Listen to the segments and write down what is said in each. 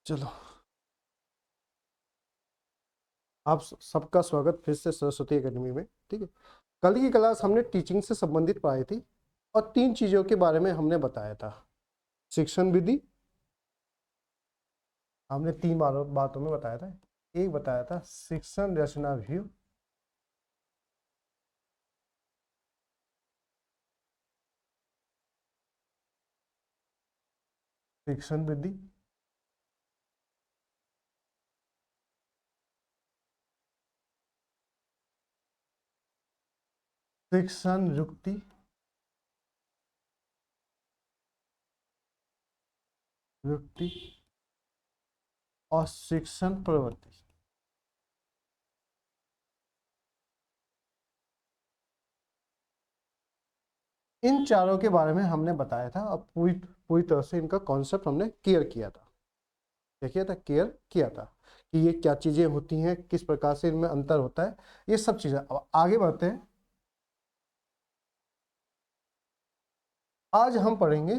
चलो, आप सबका स्वागत फिर से सरस्वती एकेडमी में। ठीक है, कल की क्लास हमने टीचिंग से संबंधित पढ़ाई थी और तीन चीज़ों के बारे में हमने बताया था। शिक्षण विधि हमने तीन बातों में बताया था। एक बताया था शिक्षण रचना व्यू, शिक्षण विधि, शिक्षण युक्ति, और शिक्षण प्रवृत्ति। इन चारों के बारे में हमने बताया था और पूरी पूरी तरह से इनका कॉन्सेप्ट हमने क्लियर किया था। क्या किया था? क्लियर किया था कि ये क्या चीजें होती हैं, किस प्रकार से इनमें अंतर होता है, ये सब चीजें। अब आगे बढ़ते हैं। आज हम पढ़ेंगे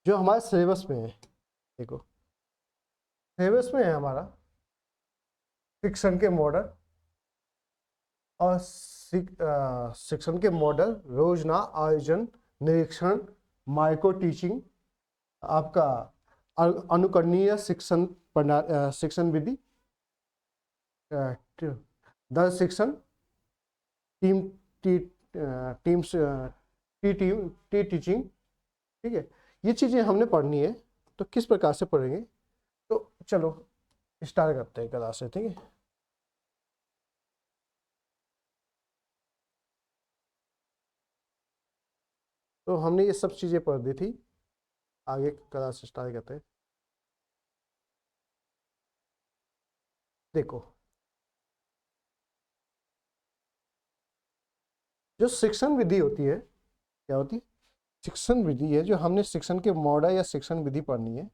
जो हमारे सिलेबस में है। देखो, सिलेबस में है हमारा शिक्षण के मॉडल और शिक्षण के मॉडल, रोजना, आयोजन, निरीक्षण, माइक्रो टीचिंग, आपका अनुकरणीय शिक्षण शिक्षण विधि, दर शिक्षण, team T teams T teaching. ठीक है, ये चीजें हमने पढ़नी है। तो किस प्रकार से पढ़ेंगे? तो चलो स्टार्ट करते हैं क्लास से। ठीक है, तो हमने ये सब चीजें पढ़ दी थी। आगे क्लास स्टार्ट करते हैं। देखो, जो शिक्षण विधि होती है, क्या होती है? शिक्षण विधि है जो हमने शिक्षण के मॉडल या शिक्षण विधि पढ़नी है।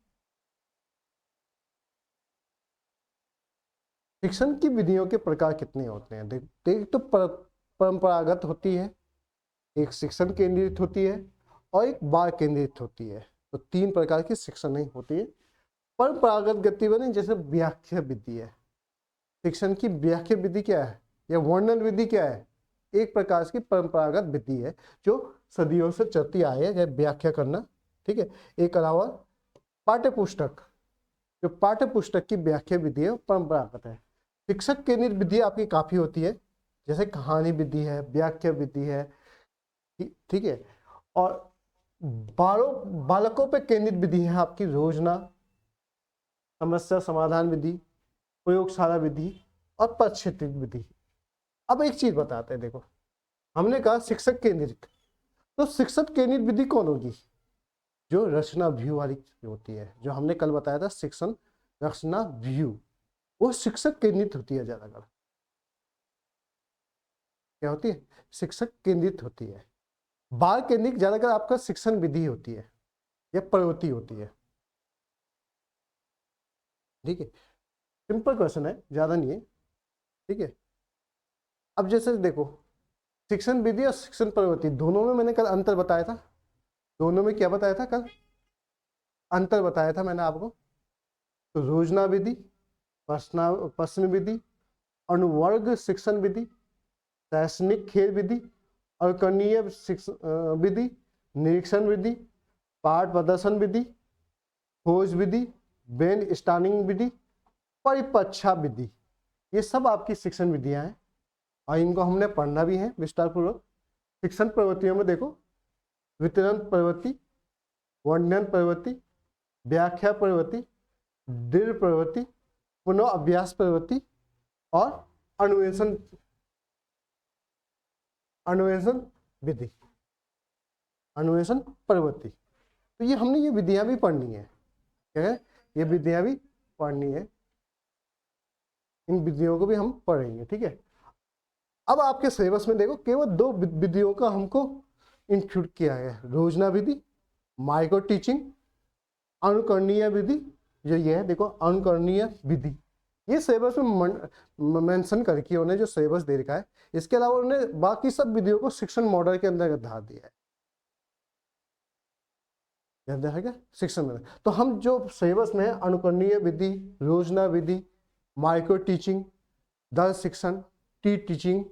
शिक्षण की विधियों के प्रकार कितने होते हैं? देख तो परंपरागत होती है, एक शिक्षण केंद्रित होती है और एक बाल केंद्रित होती है। तो तीन प्रकार की शिक्षण नहीं होती है। परंपरागत गतिविधि जैसे व्याख्या विधि है। शिक्षण की व्याख्या विधि क्या है या वर्णन विधि क्या है? एक प्रकार की परंपरागत विधि है जो सदियों से चलती आई है, जैसे व्याख्या करना। ठीक है, एक अलावा पाठ्य पुस्तक, जो पाठ्य पुस्तक की व्याख्या विधि है परंपरागत है। शिक्षक केंद्रित विधि आपकी काफी होती है, जैसे कहानी विधि है, व्याख्या विधि है। ठीक है, और बालकों पे केंद्रित विधि है आपकी रोजना, समस्या समाधान विधि, प्रयोगशाला विधि और प्रक्षेत्रित विधि। अब एक चीज बताते हैं। देखो, हमने कहा शिक्षक केंद्रित, तो शिक्षक केंद्रित विधि कौन होगी? जो रचना व्यू वाली होती है, जो हमने कल बताया था शिक्षण रचना व्यू, वो शिक्षक केंद्रित होती है ज्यादातर। क्या होती है? शिक्षक केंद्रित होती है। बाल केंद्रित ज्यादातर आपका शिक्षण विधि होती है या प्रवृत्ति होती है। ठीक है, सिंपल क्वेश्चन है, ज्यादा नहीं है। ठीक है, अब जैसे देखो, शिक्षण विधि और शिक्षण प्रवृत्ति दोनों में मैंने कल अंतर बताया था। दोनों में क्या बताया था कल? अंतर बताया था मैंने आपको। तो रोजना विधि, प्रश्न विधि, अनुवर्ग शिक्षण विधि, शैक्षणिक खेल विधि, अनुकरणीय विधि, निरीक्षण विधि, पाठ प्रदर्शन विधि, खोज विधि, ब्रेन स्टॉर्मिंग विधि, परिपक्षा विधि। ये सब आपकी शिक्षण विधियां हैं और इनको हमने पढ़ना भी है विस्तार पूर्वक। शिक्षण प्रवृत्तियों में देखो, वितरण प्रवृत्ति, वर्णन प्रवृत्ति, व्याख्या प्रवृत्ति, दृढ़ प्रवृत्ति, पुनः अभ्यास प्रवृत्ति और अन्वेषण अन्वेषण विधि, अन्वेषण प्रवृत्ति। तो ये हमने ये विधियां भी पढ़नी है। क्या है? ये विधियां भी पढ़नी है। इन विधियों को भी हम पढ़ेंगे। ठीक है, अब आपके सिलेबस में देखो केवल दो विधियों का हमको इंक्लूड किया है, रोजना विधि, माइक्रो टीचिंग, अनुकरणीय विधि। जो ये है देखो, अनुकरणीय विधि, ये सिलेबस में मेंशन करके उन्हें जो सिलेबस दे रखा है। इसके अलावा उन्होंने बाकी सब विधियों को शिक्षण मॉडल के अंदर धार दिया है। याद रहेगा शिक्षण में। तो हम जो सिलेबस में है अनुकरणीय विधि, योजना विधि, माइक्रो टीचिंग, दल शिक्षण, टी टीचिंग,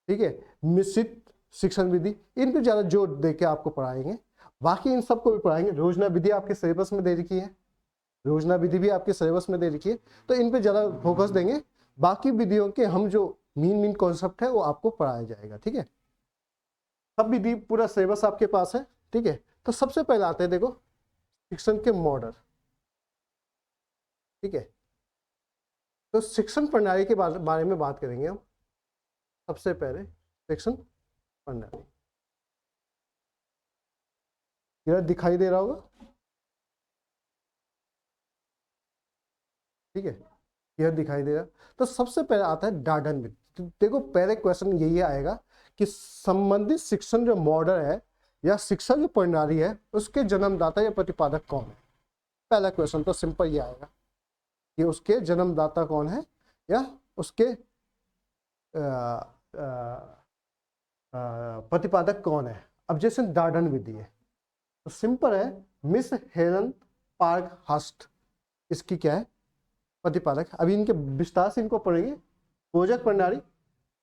ठीक है, मिश्रित शिक्षण विधि, इन पे ज़्यादा जोर दे के आपको पढ़ाएंगे। बाकी इन सबको भी पढ़ाएंगे। योजना विधि आपके सिलेबस में दे रखी है, योजना विधि भी आपके सिलेबस में दे रखी है, तो इन पे ज़्यादा फोकस देंगे। बाकी विधियों के हम जो मेन कॉन्सेप्ट है वो आपको पढ़ाया जाएगा, ठीक है। सब विधि पूरा सिलेबस आपके पास है, ठीक है। तो सबसे पहले आते हैं देखो शिक्षण के मॉडल, ठीक है। तो शिक्षण प्रणाली के बारे में बात करेंगे हम। सबसे पहले शिक्षण प्रणाली, यह दिखाई दे रहा होगा, ठीक है, यह दिखाई दे रहा। तो सबसे पहले आता है डार्डन विधि। तो देखो पहले क्वेश्चन यही आएगा कि संबंधित शिक्षण जो मॉडल है या शिक्षा जो प्रणाली है उसके जन्मदाता या प्रतिपादक कौन है। पहला क्वेश्चन तो सिंपल ये आएगा कि उसके जन्मदाता कौन है या उसके प्रतिपादक कौन है। अब जैसे डार्डन विधि है तो सिंपल है, मिस हेलन पार्क हस्ट इसकी क्या है प्रतिपादक। अभी इनके विस्तार से इनको पढ़ेंगे। खोजक प्रणाली,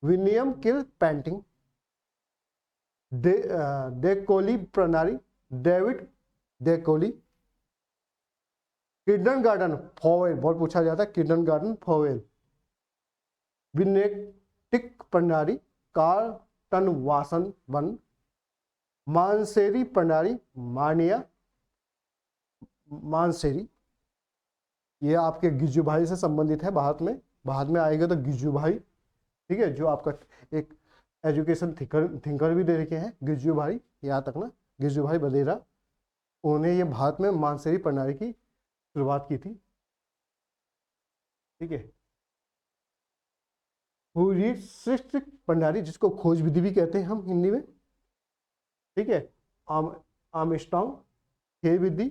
विलियम किल पेंटिंग, डेकोली प्रणाली, डेविड डेकोली, किंडरगार्टन फॉवेल, बहुत पूछा जाता है किंडरगार्टन फॉवेल, विनेटिक प्रणाली, कार्टन वासन वन, मानसेरी प्रणाली, मानिया मानसेरी, ये आपके गिज्जू भाई से संबंधित है। बाद में आएगा तो गिज्जू भाई, ठीक है, जो आपका एक एजुकेशन थिंकर भी दे रखे हैं गिज्जू भाई, याद रखना गिज्जू भाई बदेरा। उन्होंने ये भारत में मानसेरी प्रणाली की शुरुआत की थी, ठीक है। ह्यूरिस्टिक प्रणाली जिसको खोज विधि भी कहते हैं हम हिंदी में, ठीक है। आर्मस्ट्रांग खेल विधि,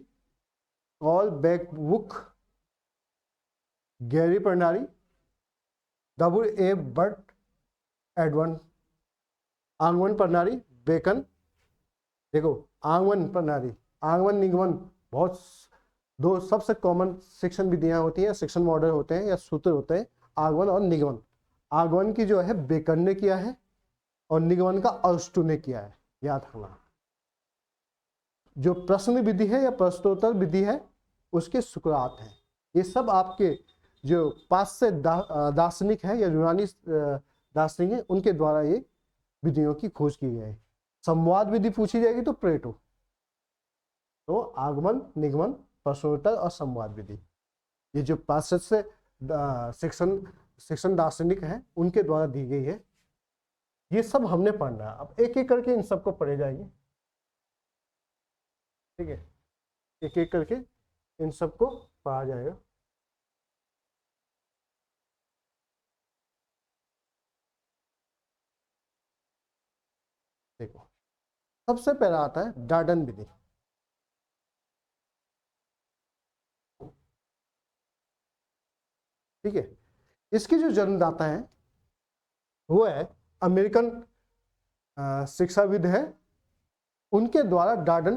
कॉल बैक बुक, गैरी प्रणाली, डब्ल्यू ए बर्ट एडवन, आंगवन प्रणाली, बेकन। देखो आंगवन प्रणाली, आंगवन निगमन, बहुत दो सबसे कॉमन शिक्षण विधियां होती हैं, शिक्षण मॉडल होते हैं या सूत्र होते हैं, आगमन और निगमन। आगमन की जो है बेकन ने किया है और निगमन का अरिस्टो ने किया है, याद रखना। जो प्रश्न विधि है या प्रश्नोत्तर विधि है उसके सुकरात हैं। ये सब आपके जो पाश्चात्य दार्शनिक है या यूनानी दार्शनिक है उनके द्वारा ये विधियों की खोज की गई है। संवाद विधि पूछी जाएगी तो प्लेटो। तो आगमन, निगमन, प्रश्नोत्तर और संवाद विधि, ये जो पाश्चात्य शिक्षण दार्शनिक है उनके द्वारा दी गई है। ये सब हमने पढ़ना है। अब एक एक करके इन सबको पढ़े जाएंगे, ठीक है, एक एक करके इन सबको पढ़ा जाएगा। देखो सबसे पहला आता है डार्डन विधि, ठीक है। इसकी जो जन्मदाता है वो है अमेरिकन शिक्षाविद है, उनके द्वारा डार्डन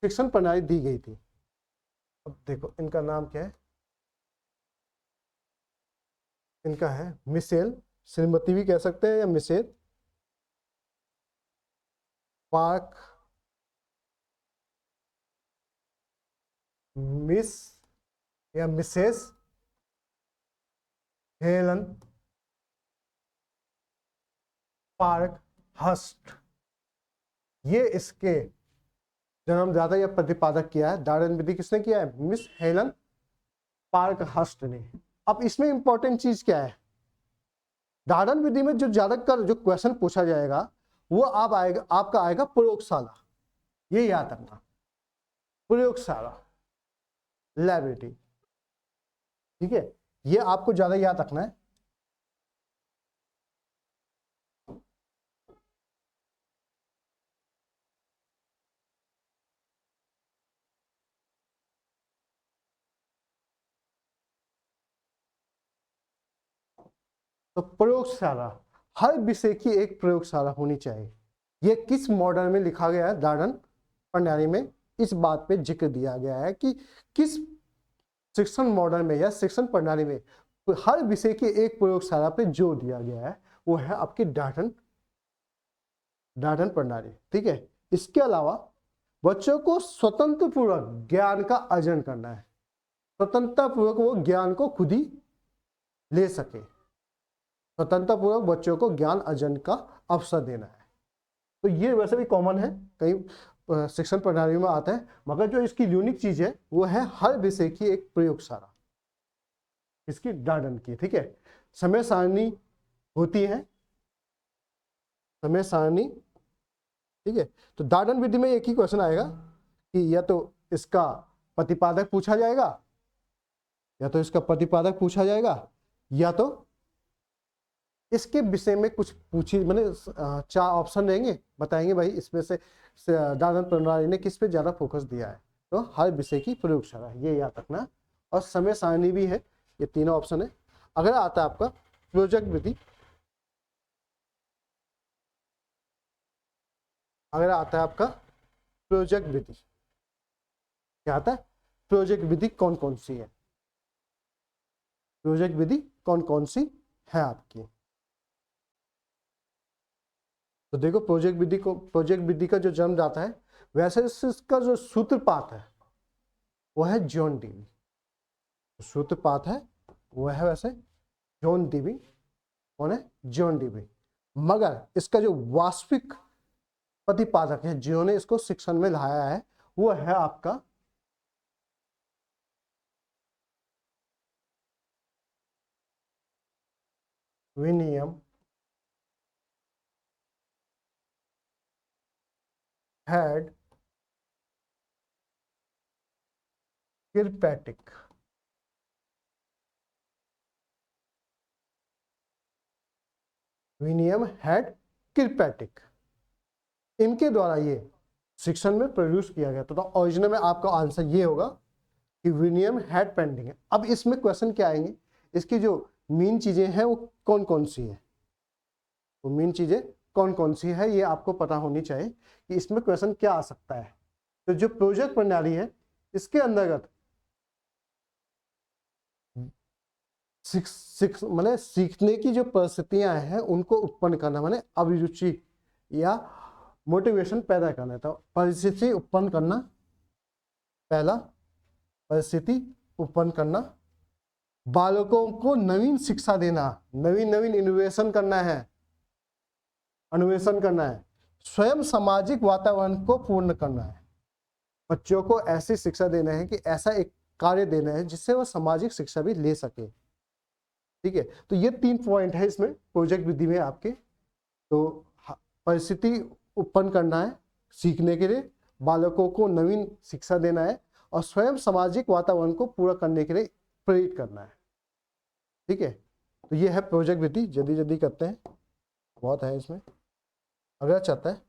शिक्षण प्रणाली दी गई थी। अब देखो इनका नाम क्या है, इनका है मिशेल, श्रीमती भी कह सकते हैं या मिशेल पार्क, मिस या मिसेस हेलन पार्क हस्ट, ये इसके जन्मदाता या प्रतिपादक किया है। डार्डन विधि किसने किया है? मिस हेलन पार्क हस्ट ने। अब इसमें इंपॉर्टेंट चीज क्या है, डार्डन विधि में जो ज्यादातर जो क्वेश्चन पूछा जाएगा वो आपका आएगा प्रयोगशाला, ये याद रखना, प्रयोगशाला लैबोरेटरी, ठीक है, ये आपको ज्यादा याद रखना है। तो प्रयोगशाला, हर विषय की एक प्रयोगशाला होनी चाहिए। ये किस मॉडल में लिखा गया है? डार्डन प्रणाली में इस बात पे जिक्र दिया गया है कि किस शिक्षण मॉडल में या शिक्षण प्रणाली में हर विषय की एक प्रयोगशाला पे जोर दिया गया है, वो है आपकी डाल्टन प्रणाली। ठीक है, इसके अलावा बच्चों को स्वतंत्र पूर्वक ज्ञान का अर्जन करना है, स्वतंत्रता पूर्वक वो ज्ञान को खुद ही ले सके, स्वतंत्रता पूर्वक बच्चों को ज्ञान अर्जन का अवसर देना है। तो ये वैसे भी कॉमन है, कई शिक्षण प्रणाली में आता है, मगर जो इसकी यूनिक चीज है वो है हर विषय की एक प्रयोगशाला, इसकी डाल्टन की। ठीक है, समय सारणी होती है, समय सारणी। ठीक है, तो डाल्टन विधि में एक ही क्वेश्चन आएगा कि या तो इसका प्रतिपादक पूछा जाएगा, या तो इसका प्रतिपादक पूछा जाएगा, या तो इसके विषय में कुछ पूछी, मैंने 4 ऑप्शन देंगे, बताएंगे भाई इसमें से डाल्टन प्रणाली ने किस पे ज्यादा फोकस दिया है। तो हर विषय की प्रयोगशाला, ये याद रखना। और समय सारणी भी है, ये तीनों ऑप्शन है। अगर आता है आपका प्रोजेक्ट विधि, अगर आता है आपका प्रोजेक्ट विधि, क्या आता है? प्रोजेक्ट विधि कौन कौन सी है, प्रोजेक्ट विधि कौन कौन सी है आपकी? तो देखो, प्रोजेक्ट विधि का जो जन्मदाता है, वैसे इसका जो सूत्रपात है वो है जॉन डीवी, सूत्रपात है वो है वैसे जॉन डीवी। कौन है? John Dewey. मगर इसका जो वास्तविक प्रतिपादक है जिन्होंने इसको शिक्षण में लाया है, वो है आपका विलियम हेड किरपैट्रिक। विलियम हेड किरपैट्रिक, इनके द्वारा ये शिक्षण में प्रोड्यूस किया गया। तो ओरिजिनल में आपका आंसर ये होगा कि विलियम हेड पेंटिंग है। अब इसमें क्वेश्चन क्या आएंगे, इसकी जो मेन चीजें हैं वो कौन कौन सी है, वो मेन चीजें कौन कौन सी है ये आपको पता होनी चाहिए कि इसमें क्वेश्चन क्या आ सकता है। तो जो प्रोजेक्ट प्रणाली है, इसके अंतर्गत माने सीखने की जो परिस्थितियां हैं उनको उत्पन्न करना, माने अभिरुचि या मोटिवेशन पैदा करना। तो परिस्थिति उत्पन्न करना, पहला परिस्थिति उत्पन्न करना, बालकों को नवीन शिक्षा देना, नवीन इनोवेशन करना है, अन्वेषण करना है, स्वयं सामाजिक वातावरण को पूर्ण करना है। बच्चों को ऐसी शिक्षा देना है कि ऐसा एक कार्य देना है जिससे वह सामाजिक शिक्षा भी ले सके। ठीक है, तो ये 3 पॉइंट है इसमें प्रोजेक्ट विधि में आपके। तो परिस्थिति उत्पन्न करना है सीखने के लिए, बालकों को नवीन शिक्षा देना है, और स्वयं सामाजिक वातावरण को पूरा करने के लिए प्रेरित करना है। ठीक है, तो ये है प्रोजेक्ट विधि। जल्दी करते हैं, बहुत है इसमें। अगला चाहता है,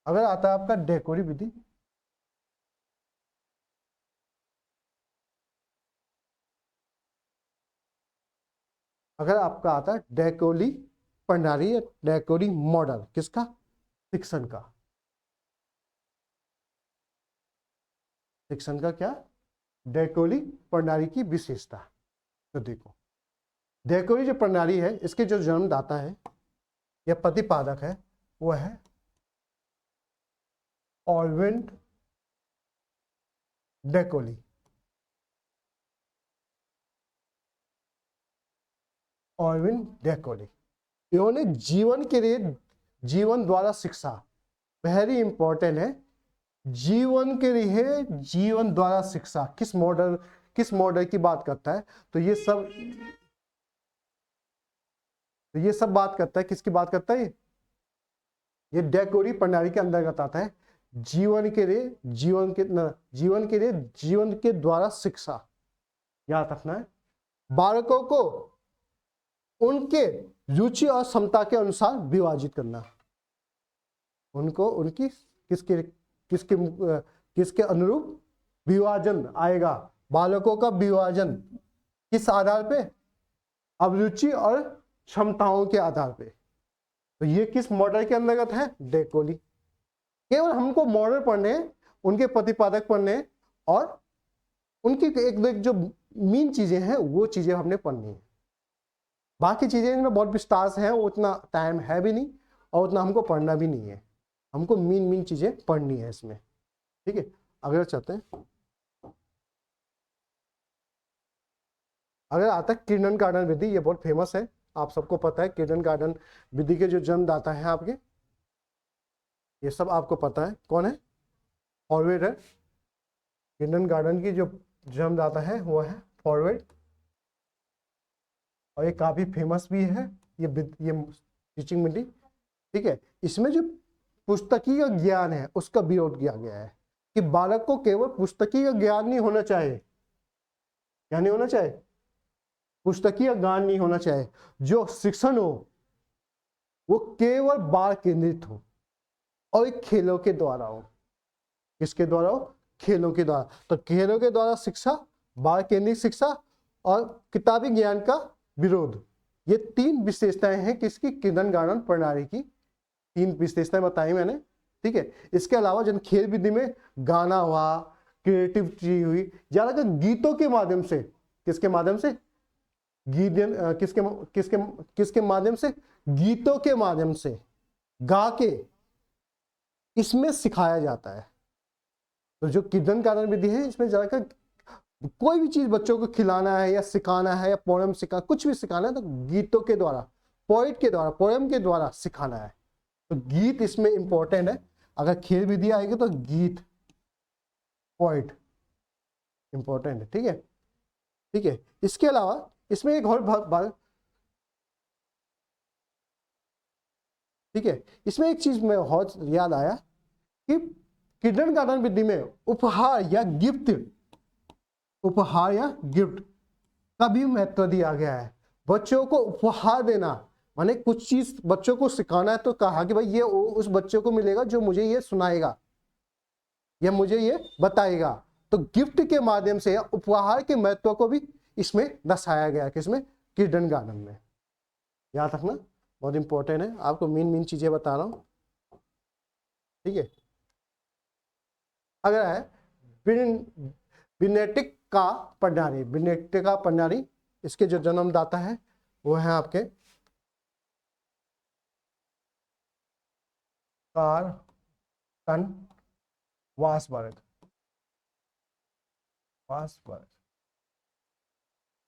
अगर आता है आपका डेकोरी विधि। अगर आपका आता है डेकोली प्रणाली या डेकोरी मॉडल, किसका? शिक्षण का। शिक्षण का क्या? डेकोली प्रणाली की विशेषता। तो देखो, डेकोरी जो प्रणाली है, इसके जो जन्मदाता है या प्रतिपादक है वो है ऑलविन डेकोली। ऑलविन डेकोली, इन्होंने जीवन के लिए जीवन द्वारा शिक्षा, वेरी इंपॉर्टेंट है, जीवन के लिए जीवन द्वारा शिक्षा। किस मॉडल की बात करता है? तो ये सब बात करता है, किसकी बात करता है? ये डेकोरी प्रणाली के अंतर्गत आता है। जीवन के लिए जीवन के द्वारा शिक्षा, याद रखना है। बालकों को उनके रुचि और क्षमता के अनुसार विभाजित करना, उनको उनकी किसके अनुरूप विभाजन आएगा। बालकों का विभाजन किस आधार पे? अभिरुचि और क्षमताओं के आधार पे। तो ये किस मॉडल के अंतर्गत है? डेकोली। केवल हमको मॉडल पढ़ने हैं, उनके प्रतिपादक पढ़ने हैं, और उनकी एक जो मेन चीजें हैं वो चीजें हमने पढ़नी है। बाकी चीजें इनमें बहुत विस्तार से हैं, उतना टाइम है भी नहीं और उतना हमको पढ़ना भी नहीं है। हमको मेन चीजें पढ़नी है इसमें, ठीक है। अगला चलते हैं। अगर आता है किर्नन गार्डन विधि, ये बहुत फेमस है, आप सबको पता है। किर्नन गार्डन विधि के जो जन्मदाता हैं आपके, ये सब आपको पता है कौन है, फॉरवर्ड है। किर्नन गार्डन की जो जन्मदाता है वो है फॉरवर्ड, और ये काफी फेमस भी है ये टीचिंग विधि, ठीक है। इसमें जो पुस्तकीय ज्ञान है उसका विरोध किया गया है कि बालक को केवल पुस्तकीय ज्ञान नहीं होना चाहिए। क्या नहीं होना चाहिए? पुस्तकीय ज्ञान नहीं होना चाहिए। जो शिक्षण हो वो केवल बाल केंद्रित हो और एक खेलों के द्वारा हो। किसके द्वारा हो? खेलों के द्वारा। तो खेलों के द्वारा शिक्षा, बाल केंद्रित शिक्षा और किताबी ज्ञान का विरोध, ये तीन विशेषताएं हैं किसकी? किर्नन गार्डन प्रणाली की तीन विशेषताएं बताई मैंने, ठीक है। इसके अलावा जन खेल विधि में गाना हुआ, क्रिएटिविटी हुई, ज्यादातर गीतों के माध्यम से। किसके माध्यम से? गीत किसके किसके किसके माध्यम से? गीतों के माध्यम से गा के इसमें सिखाया जाता है। तो जो किर्नन गार्डन विधि है इसमें ज्यादातर कोई भी चीज बच्चों को खिलाना है या सिखाना है या पोएम सिखाना, कुछ भी सिखाना है तो गीतों के द्वारा, पोइट के द्वारा, पोएम के द्वारा सिखाना है। तो गीत इसमें इंपॉर्टेंट है। अगर खेल विधि आएगी तो गीत, पोइट इंपॉर्टेंट है, ठीक है, ठीक है। इसके अलावा इसमें एक और बात, ठीक है, इसमें एक चीज में बहुत याद आया कि किर्नन गार्डन विधि में उपहार या गिफ्ट, उपहार या गिफ्ट का भी महत्व दिया गया है। बच्चों को उपहार देना, माने कुछ चीज बच्चों को सिखाना है तो कहा कि भाई ये उस बच्चे को मिलेगा जो मुझे ये सुनाएगा या मुझे ये बताएगा। तो गिफ्ट के माध्यम से या उपहार के महत्व को भी इसमें दर्शाया गया है। किसमें? किर्नन गार्डन में। याद रखना, बहुत इंपॉर्टेंट है, आपको मेन चीजें बता रहा हूं, ठीक है। अगर है विनेटिक का प्रणाली, विनेटिक का प्रणाली, इसके जो जन्मदाता है वो है आपके कार्टन वासबर्ग,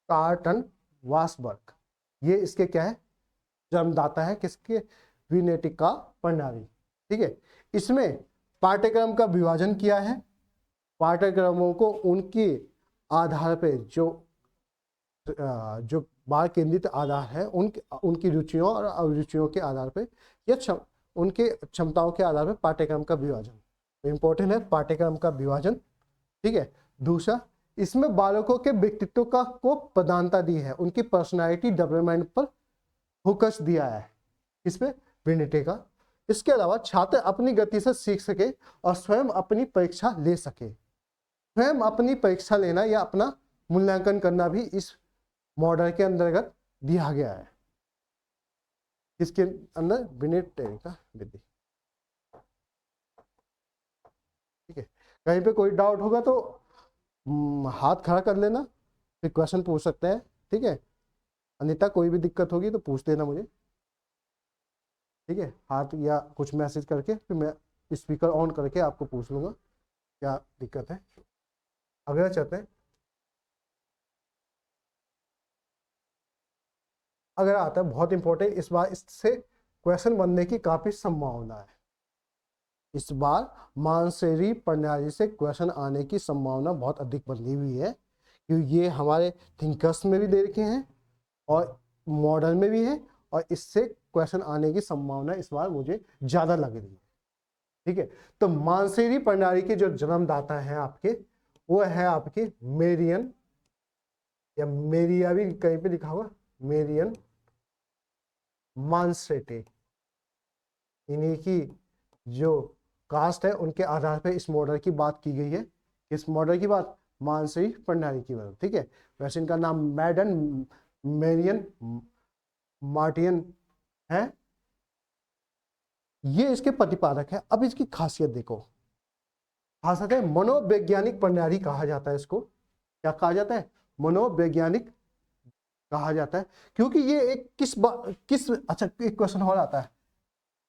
कार्टन वासबर्ग, ये इसके क्या है? जन्मदाता है। किसके? विनेटिक का प्रणाली, ठीक है। इसमें पाठ्यक्रम का विभाजन किया है। पाठ्यक्रमों को उनके आधार पे जो बाल केंद्रित आधार है उनकी रुचियों और अभिरुचियों के आधार पे या उनके क्षमताओं के आधार पर पाठ्यक्रम का विभाजन। तो इंपॉर्टेंट है पाठ्यक्रम का विभाजन, ठीक है। दूसरा, इसमें बालकों के व्यक्तित्व को प्रधानता दी है, उनकी पर्सनालिटी डेवलपमेंट पर फोकस दिया है। इस पे विनेटिक का। इसके अलावा छात्र अपनी गति से सीख सके और स्वयं अपनी परीक्षा ले सके। स्वयं अपनी परीक्षा लेना या अपना मूल्यांकन करना भी इस मॉडल के अंतर्गत दिया गया है। इसके अंदर विनेटिक का विधि, ठीक है। कहीं पे कोई डाउट होगा तो हाथ खड़ा कर लेना, फिर क्वेश्चन पूछ सकते हैं, ठीक है। अन्यथा कोई भी दिक्कत होगी तो पूछ देना मुझे, ठीक है। हाथ या कुछ मैसेज करके फिर मैं स्पीकर ऑन करके आपको पूछ लूंगा क्या दिक्कत है। अगला चलते हैं। अगर आता है बहुत इंपॉर्टेंट, इस बार इससे क्वेश्चन बनने की काफी संभावना है। इस बार मानसरी प्रणाली से क्वेश्चन आने की संभावना बहुत अधिक बनी हुई है, क्योंकि ये हमारे थिंकर्स में भी दे रखे हैं और मॉडल में भी है, और इससे क्वेश्चन आने की संभावना इस बार मुझे ज्यादा लग रही है, ठीक है। तो मानसरी प्रणाली के जो जन्मदाता हैं आपके, वो है आपके मेरियन, या मेरिया भी कहीं पे लिखा हुआ, मेरियन मानसेटे। इन्हीं की जो कास्ट है उनके आधार पर इस मॉडल की बात की गई है। इस मॉडल की बात? मानसरी प्रणाली की बात, ठीक है। वैसे इनका नाम मैडन मेरियन मार्टियन है, ये इसके प्रतिपादक है। अब इसकी खासियत देखो, खासियत है मनोवैज्ञानिक प्रणाली कहा जाता है इसको। क्या कहा जाता है? मनोवैज्ञानिक कहा जाता है, क्योंकि ये एक किस अच्छा एक क्वेश्चन और आता है,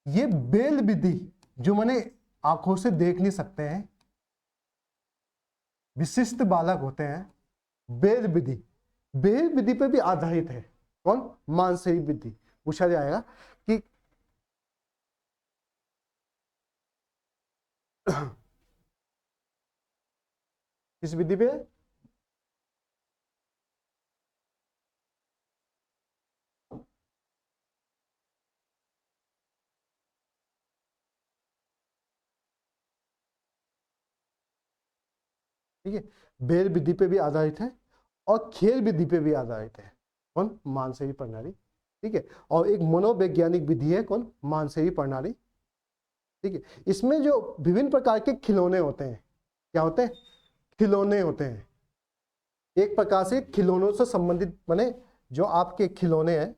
ये बेल विधि जो मैंने आंखों से देख नहीं सकते हैं, विशिष्ट बालक होते हैं, बेल विधि पे भी आधारित है। कौन? मानसही विधि। पूछा जाएगा कि किस विधि पे? ठीक है, बेल विधि पे भी आधारित है और खेल विधि पे भी आधारित है। कौन? मानसही प्रणाली। ठीक है, और एक मनोवैज्ञानिक विधि है। कौन? मानसही प्रणाली। ठीक है, इसमें जो विभिन्न प्रकार के खिलौने होते हैं, क्या होते हैं? खिलौने होते हैं। एक प्रकार से खिलौनों से संबंधित बने जो आपके खिलौने हैं,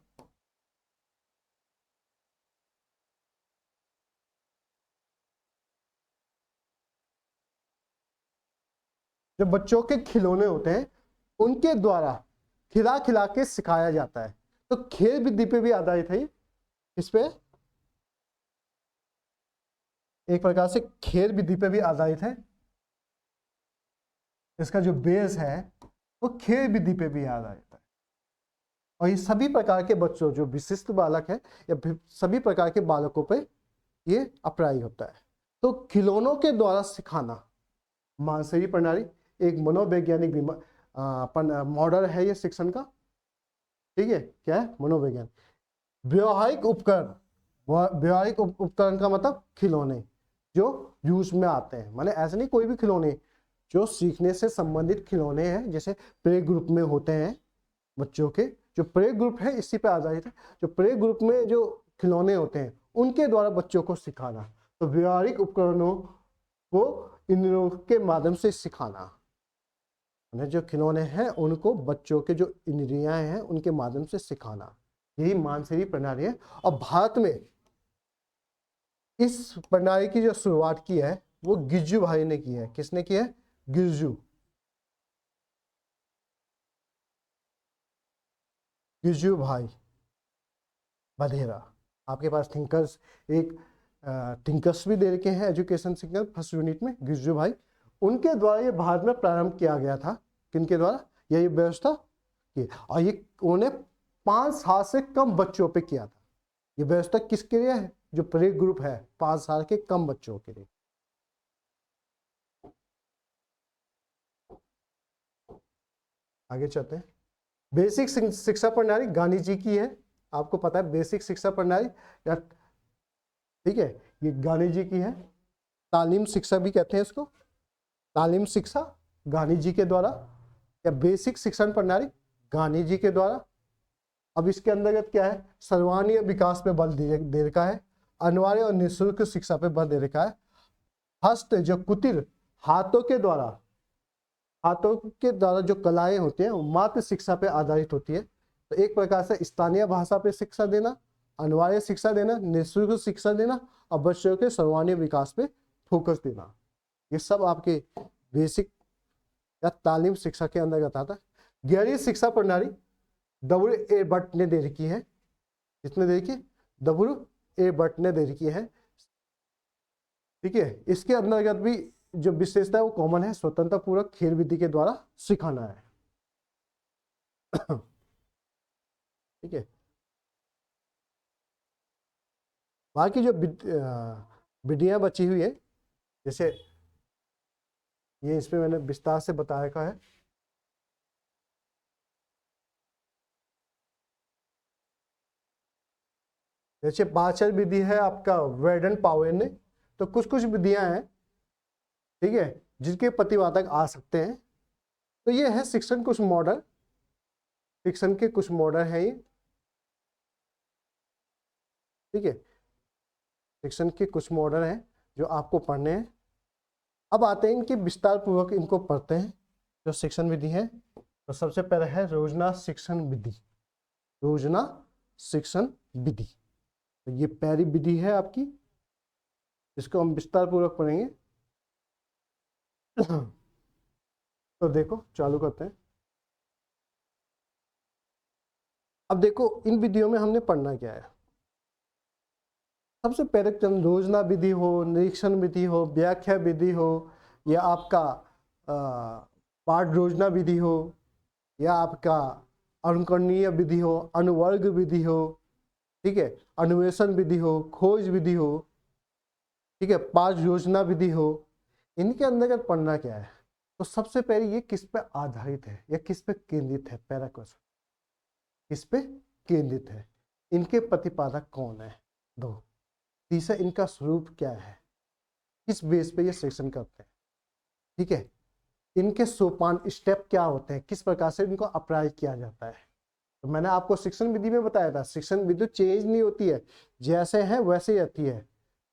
जो बच्चों के खिलौने होते हैं उनके द्वारा खिला खिला के सिखाया जाता है। तो खेल विधि पे भी आधारित है। इस पे एक प्रकार से खेल विधि पे भी आधारित है। इसका जो बेस है वो खेल विधि पे भी आधारित है। और ये सभी प्रकार के बच्चों, जो विशिष्ट बालक है या सभी प्रकार के बालकों पे ये अप्लाई होता है। तो खिलौनों के द्वारा सिखाना, मानसही प्रणाली एक मनोवैज्ञानिक मॉडल है ये शिक्षण का। ठीक है, क्या है? मनोवैज्ञानिक। व्यवहारिक उपकरण, व्यवहारिक उपकरण का मतलब खिलौने जो यूज में आते हैं, माने ऐसे नहीं कोई भी खिलौने, जो सीखने से संबंधित खिलौने हैं, जैसे प्ले ग्रुप में होते हैं बच्चों के, जो प्ले ग्रुप है इसी पे आधारित है। जो प्ले ग्रुप में जो खिलौने होते हैं उनके द्वारा बच्चों को सिखाना। तो व्यवहारिक उपकरणों को इंद्रियों के माध्यम से सिखाना, जो खिलौने हैं उनको बच्चों के जो इंद्रियां हैं उनके माध्यम से सिखाना, यही मानसही प्रणाली है। और भारत में इस प्रणाली की जो शुरुआत की है वो गिरजू भाई ने की है। किसने की है? गिरजू भाई बधेरा। आपके पास थिंकर्स, एक थिंकर्स भी दे रखे हैं एजुकेशन सिग्नल फर्स्ट यूनिट में, गिरजू भाई, उनके द्वारा ये भारत में प्रारंभ किया गया था। किनके द्वारा? ये व्यवस्था की, और ये उन्होंने 5 साल से कम बच्चों पे किया था। ये व्यवस्था किसके लिए है? जो प्ले ग्रुप है 5 साल के कम बच्चों के लिए। आगे चलते हैं। बेसिक शिक्षा प्रणाली गांधी जी की है, आपको पता है बेसिक शिक्षा प्रणाली, या ठीक है, ये गांधी जी की है। तालीम शिक्षा भी कहते हैं इसको, तालीम शिक्षा गांधी जी के द्वारा, या बेसिक शिक्षण प्रणाली गांधी जी के द्वारा। अब इसके अंतर्गत क्या है? सर्वांगीण विकास पे बल दे रखा है, अनिवार्य और निःशुल्क शिक्षा पे बल दे रखा है। हस्त जो कुटिर हाथों के द्वारा जो कलाएं होती हैं वो मात्र शिक्षा पे आधारित होती है। तो एक प्रकार से स्थानीय भाषा पे शिक्षा देना, अनिवार्य शिक्षा देना, निःशुल्क शिक्षा देना और बच्चों के सर्वांगीण विकास पे फोकस देना, ये सब आपके बेसिक या तालीम शिक्षा के अंतर्गत आता है। गहरी शिक्षा प्रणाली डब्ल्यू ए भट्ट ने दे रखी है। किसने दे रखी? डब्ल्यू ए भट्ट ने दे रखी है। ठीक है, इसके अंतर्गत भी जो विशेषता है वो कॉमन है, स्वतंत्रता पूर्वक खेल विधि के द्वारा सिखाना है। ठीक है, बाकी जो विधियां बची हुई है, जैसे ये इसमें मैंने विस्तार से बता रखा है। जैसे पाचन विधि है आपका वेडन पावेन ने, तो कुछ कुछ विधियां हैं, ठीक है, जिनके प्रतिवादक आ सकते हैं। तो ये है शिक्षण कुछ मॉडल, शिक्षण के कुछ मॉडल है ये। ठीक है, शिक्षण के कुछ मॉडल हैं जो आपको पढ़ने हैं। अब आते हैं इनके विस्तार पूर्वक इनको पढ़ते हैं जो शिक्षण विधि है। तो सबसे पहले है रोजना शिक्षण विधि। रोजना शिक्षण विधि, तो ये पहली विधि है आपकी। इसको हम विस्तार पूर्वक पढ़ेंगे। तो देखो चालू करते हैं। अब देखो इन विधियों में हमने पढ़ना क्या है। सबसे पहले योजना विधि हो, निरीक्षण विधि हो, व्याख्या विधि हो, या आपका पाठ योजना विधि हो, या आपका अनुकरणीय विधि हो, अनुवर्ग विधि हो, ठीक है, अन्वेषण विधि हो, खोज विधि हो, ठीक है, पाठ योजना विधि हो, इनके अंतर्गत पढ़ना क्या है। तो सबसे पहले ये किस पे आधारित है या किस पे केंद्रित है, पहला क्वेश्चन किस पे केंद्रित है, इनके प्रतिपादक कौन है, दो, तीसरा इनका स्वरूप क्या है, किस बेस पे ये सेक्शन करते हैं, ठीक है, इनके सोपान स्टेप क्या होते हैं, किस प्रकार से इनको अप्लाई किया जाता है। तो मैंने आपको शिक्षण विधि में बताया था, शिक्षण विधि चेंज नहीं होती है, जैसे है वैसे ही आती है।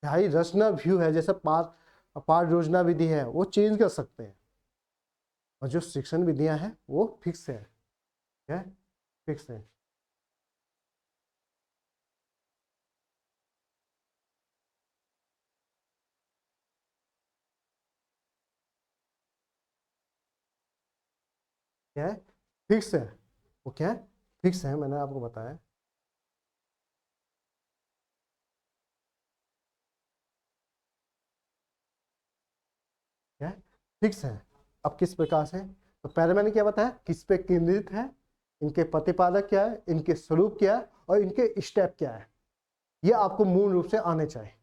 भाई रचना व्यू है, जैसे पाठ योजना विधि है, वो चेंज कर सकते हैं, और जो शिक्षण विधियां हैं वो फिक्स है, क्या है, फिक्स है। क्या है, फिक्स है, वो क्या है, फिक्स है, मैंने आपको बताया। क्या है, फिक्स है। अब किस प्रकार से, तो पहले मैंने क्या बताया, किस पे केंद्रित है, इनके प्रतिपादक क्या है, इनके स्वरूप क्या है, और इनके स्टेप क्या है, ये आपको मूल रूप से आने चाहिए।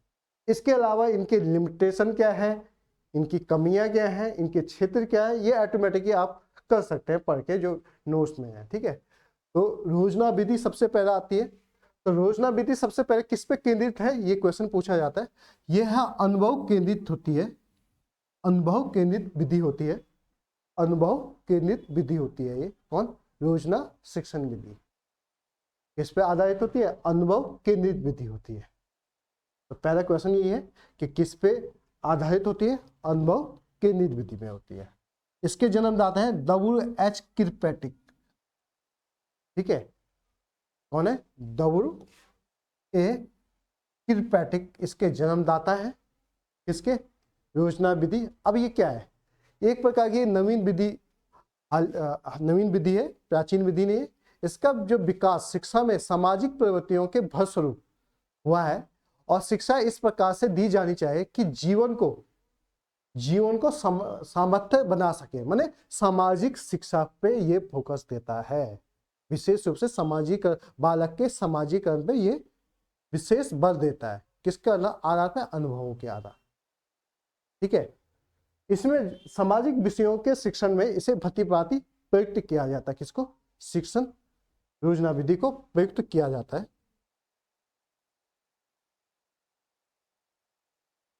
इसके अलावा इनके लिमिटेशन क्या है, इनकी कमियां क्या है, इनके क्षेत्र क्या है, ये ऑटोमेटिकली आप कर सकते हैं पढ़ के जो नोट्स में है, ठीक है। तो योजना विधि सबसे पहले आती है। तो योजना विधि सबसे पहले किस पे केंद्रित है, ये क्वेश्चन पूछा जाता है। यह अनुभव केंद्रित होती है, अनुभव केंद्रित विधि होती है, अनुभव केंद्रित विधि होती है। ये कौन, योजना शिक्षण विधि किस पे आधारित होती है, अनुभव केंद्रित विधि होती है। तो पहला क्वेश्चन ये है कि किस पे आधारित होती है, अनुभव केंद्रित विधि में होती है। इसके जन्मदाता है W.H. किरपैट्रिक, ठीक है, कौन है, W.A. किरपैट्रिक इसके जन्मदाता है, किसके, योजना विधि। अब ये क्या है, एक प्रकार की नवीन विधि, नवीन विधि है, प्राचीन विधि नहीं है। इसका जो विकास शिक्षा में सामाजिक प्रवृत्तियों के फलस्वरूप हुआ है, और शिक्षा इस प्रकार से दी जानी चाहिए कि जीवन को सामर्थ्य बना सके, माने सामाजिक शिक्षा पे ये फोकस देता है, विशेष रूप से सामाजिक बालक के सामाजिकरण पे ये विशेष बल देता है, किसके आधार पे, अनुभवों के आधार, ठीक है। इसमें सामाजिक विषयों के शिक्षण में इसे भलीभांति प्रयुक्त किया जाता है, किसको, शिक्षण योजना विधि को प्रयुक्त किया जाता है।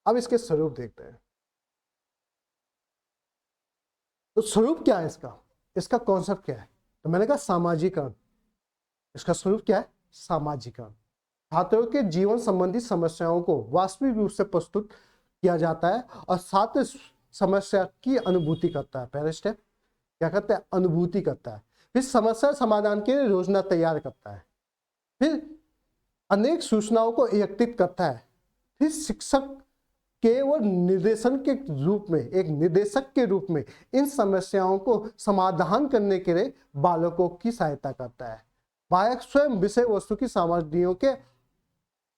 अब इसके स्वरूप देखते हैं। तो स्वरूप क्या है इसका, इसका कॉन्सेप्ट क्या है, तो मैंने कहा सामाजिकरण, इसका स्वरूप क्या है, सामाजिकरण। छात्रों के जीवन संबंधी समस्याओं को वास्तविक रूप से प्रस्तुत किया जाता है, और छात्र समस्या की अनुभूति करता है। पहले स्टेप क्या करता है, अनुभूति करता है। फिर समस्या समाधान के लिए योजना तैयार करता है, फिर अनेक सूचनाओं को एकत्रित करता है, फिर शिक्षक केवल निर्देशन के रूप में, एक निर्देशक के रूप में इन समस्याओं को समाधान करने के लिए बालकों की सहायता करता है। बालक स्वयं विषय वस्तु की सामग्रियों के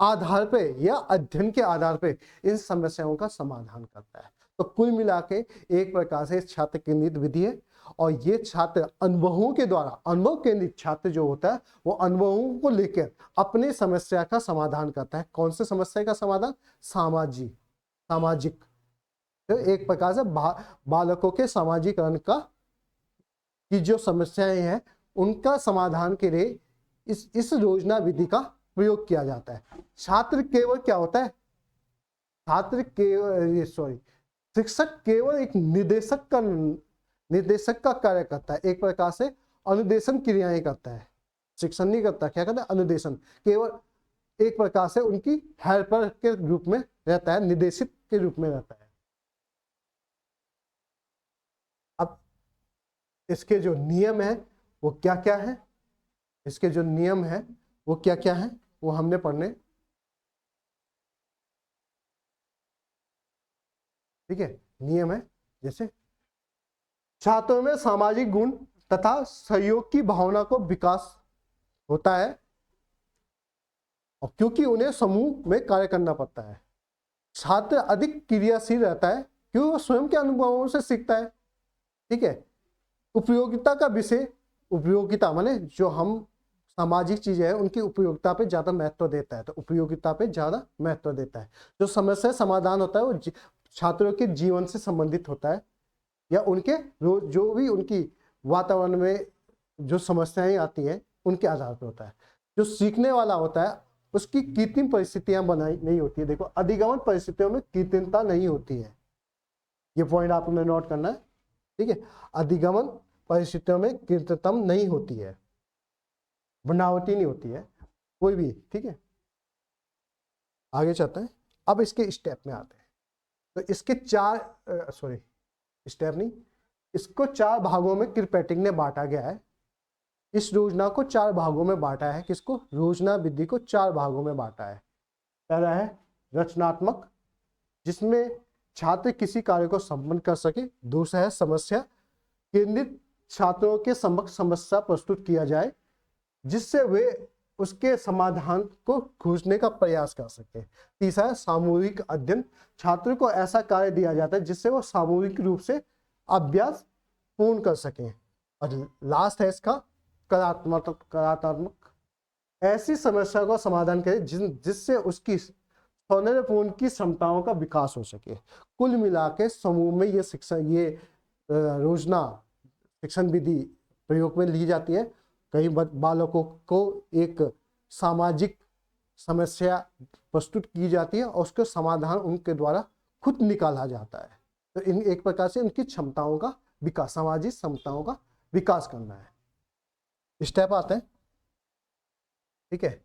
आधार पे या अध्ययन के आधार पे इन समस्याओं का समाधान करता है। तो कुल मिला के एक प्रकार से छात्र केंद्रित विधि है, और ये छात्र अनुभवों के द्वारा, अनुभव केंद्रित छात्र जो होता है वो अनुभवों को लेकर अपने समस्या का समाधान करता है। कौन से समस्या का समाधान, सामाजिक, तो एक प्रकार से बालकों के सामाजिकरण का की जो समस्याएं हैं उनका समाधान के लिए इस योजना विधि का प्रयोग किया जाता है। छात्र केवल क्या होता है, छात्र केवल शिक्षक केवल एक निर्देशक का कार्य करता है, एक प्रकार से अनुदेशन क्रियाएं करता है, शिक्षण नहीं करता। क्या करता है, अनुदेशन, केवल एक प्रकार से उनकी हेल्पर के रूप में रहता है, निर्देशित के रूप में रहता है। अब इसके जो नियम है वो क्या क्या है, इसके जो नियम है वो क्या क्या है, वो हमने पढ़ने। ठीक है, नियम है जैसे छात्रों में सामाजिक गुण तथा सहयोग की भावना को विकास होता है, और क्योंकि उन्हें समूह में कार्य करना पड़ता है। छात्र अधिक क्रियाशील रहता है क्योंकि वो स्वयं के अनुभवों से सीखता है। ठीक है, उपयोगिता का विषय, उपयोगिता माने जो हम सामाजिक चीजें हैं उनकी उपयोगिता पे ज्यादा महत्व देता है, तो उपयोगिता पे ज्यादा महत्व देता है। जो समस्या समाधान होता है वो छात्रों के जीवन से संबंधित होता है, या उनके जो भी उनकी वातावरण में जो समस्याएं आती हैं उनके आधार पर होता है। जो सीखने वाला होता है उसकी कृत्रिम परिस्थितियां बनाई नहीं होती है। देखो, अधिगमन परिस्थितियों में कृत्रिमता नहीं होती है, ये पॉइंट आपने नोट करना है। ठीक है, अधिगमन परिस्थितियों में कृत्रिमता नहीं होती है, बनावटी नहीं होती है कोई भी। ठीक है, आगे चलते हैं। अब इसके स्टेप में आते हैं। तो इसके स्टेप नहीं, इसको 4 भागों में किरपैट्रिक ने बांटा गया है। इस योजना को 4 भागों में बांटा है। किसको? योजना विधि को 4 भागों में बांटा है। पहला है रचनात्मक, जिसमें छात्र किसी कार्य को संपन्न कर सके। दूसरा है समस्या केंद्रित, छात्रों के समक्ष समस्या प्रस्तुत किया जाए जिससे वे उसके समाधान को खोजने का प्रयास कर सके। तीसरा है सामूहिक अध्ययन, छात्र को ऐसा कार्य दिया जाता है जिससे वो सामूहिक रूप से अभ्यास पूर्ण कर सके। और लास्ट है इसका कलात्मक, ऐसी समस्या का समाधान करे जिससे उसकी सौंदर्यपूर्ण की क्षमताओं का विकास हो सके। कुल मिला के समूह में ये योजना शिक्षण विधि प्रयोग में ली जाती है। कई बालकों को एक सामाजिक समस्या प्रस्तुत की जाती है और उसका समाधान उनके द्वारा खुद निकाला जाता है। तो इन एक प्रकार से उनकी क्षमताओं का विकास, सामाजिक क्षमताओं का विकास करना है। स्टेप आते हैं। ठीक है,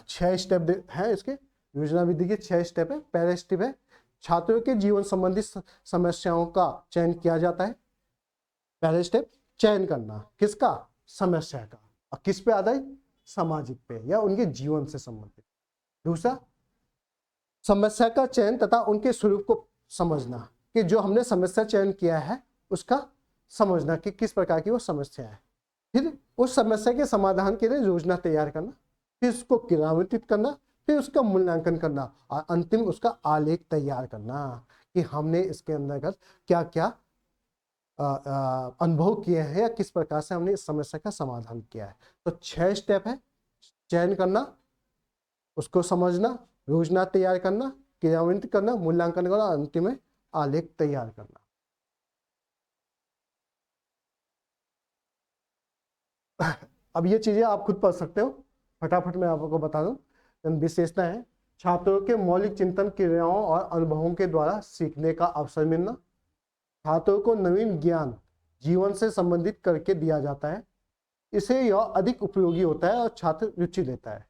6 स्टेप है इसके योजना विधि के। 6 स्टेप है। पहला स्टेप है छात्रों के जीवन संबंधी समस्याओं का चयन किया जाता है। पहला स्टेप चयन करना, किसका? समस्या का। और किस पे आधारित? सामाजिक पे या उनके जीवन से संबंधित। दूसरा समस्या का चयन तथा उनके स्वरूप को समझना, कि जो हमने समस्या चयन किया है उसका समझना कि किस प्रकार की वो समस्या है। फिर उस समस्या के समाधान के लिए योजना तैयार करना, फिर उसको क्रियान्वित करना, फिर उसका मूल्यांकन करना और अंतिम उसका आलेख तैयार करना कि हमने इसके अंतर्गत क्या क्या अनुभव किए हैं या किस प्रकार से हमने इस समस्या का समाधान किया है। तो 6 स्टेप है। चयन करना, उसको समझना, योजना तैयार करना, क्रियान्वित करना, मूल्यांकन करना, अंतिम में आलेख तैयार करना। अब ये चीजें आप खुद पढ़ सकते हो, फटाफट मैं आपको बता दूं। विशेषता है छात्रों के मौलिक चिंतन, क्रियाओं और अनुभवों के द्वारा सीखने का अवसर मिलना। छात्रों को नवीन ज्ञान जीवन से संबंधित करके दिया जाता है, इसे यह अधिक उपयोगी होता है और छात्र रुचि लेता है।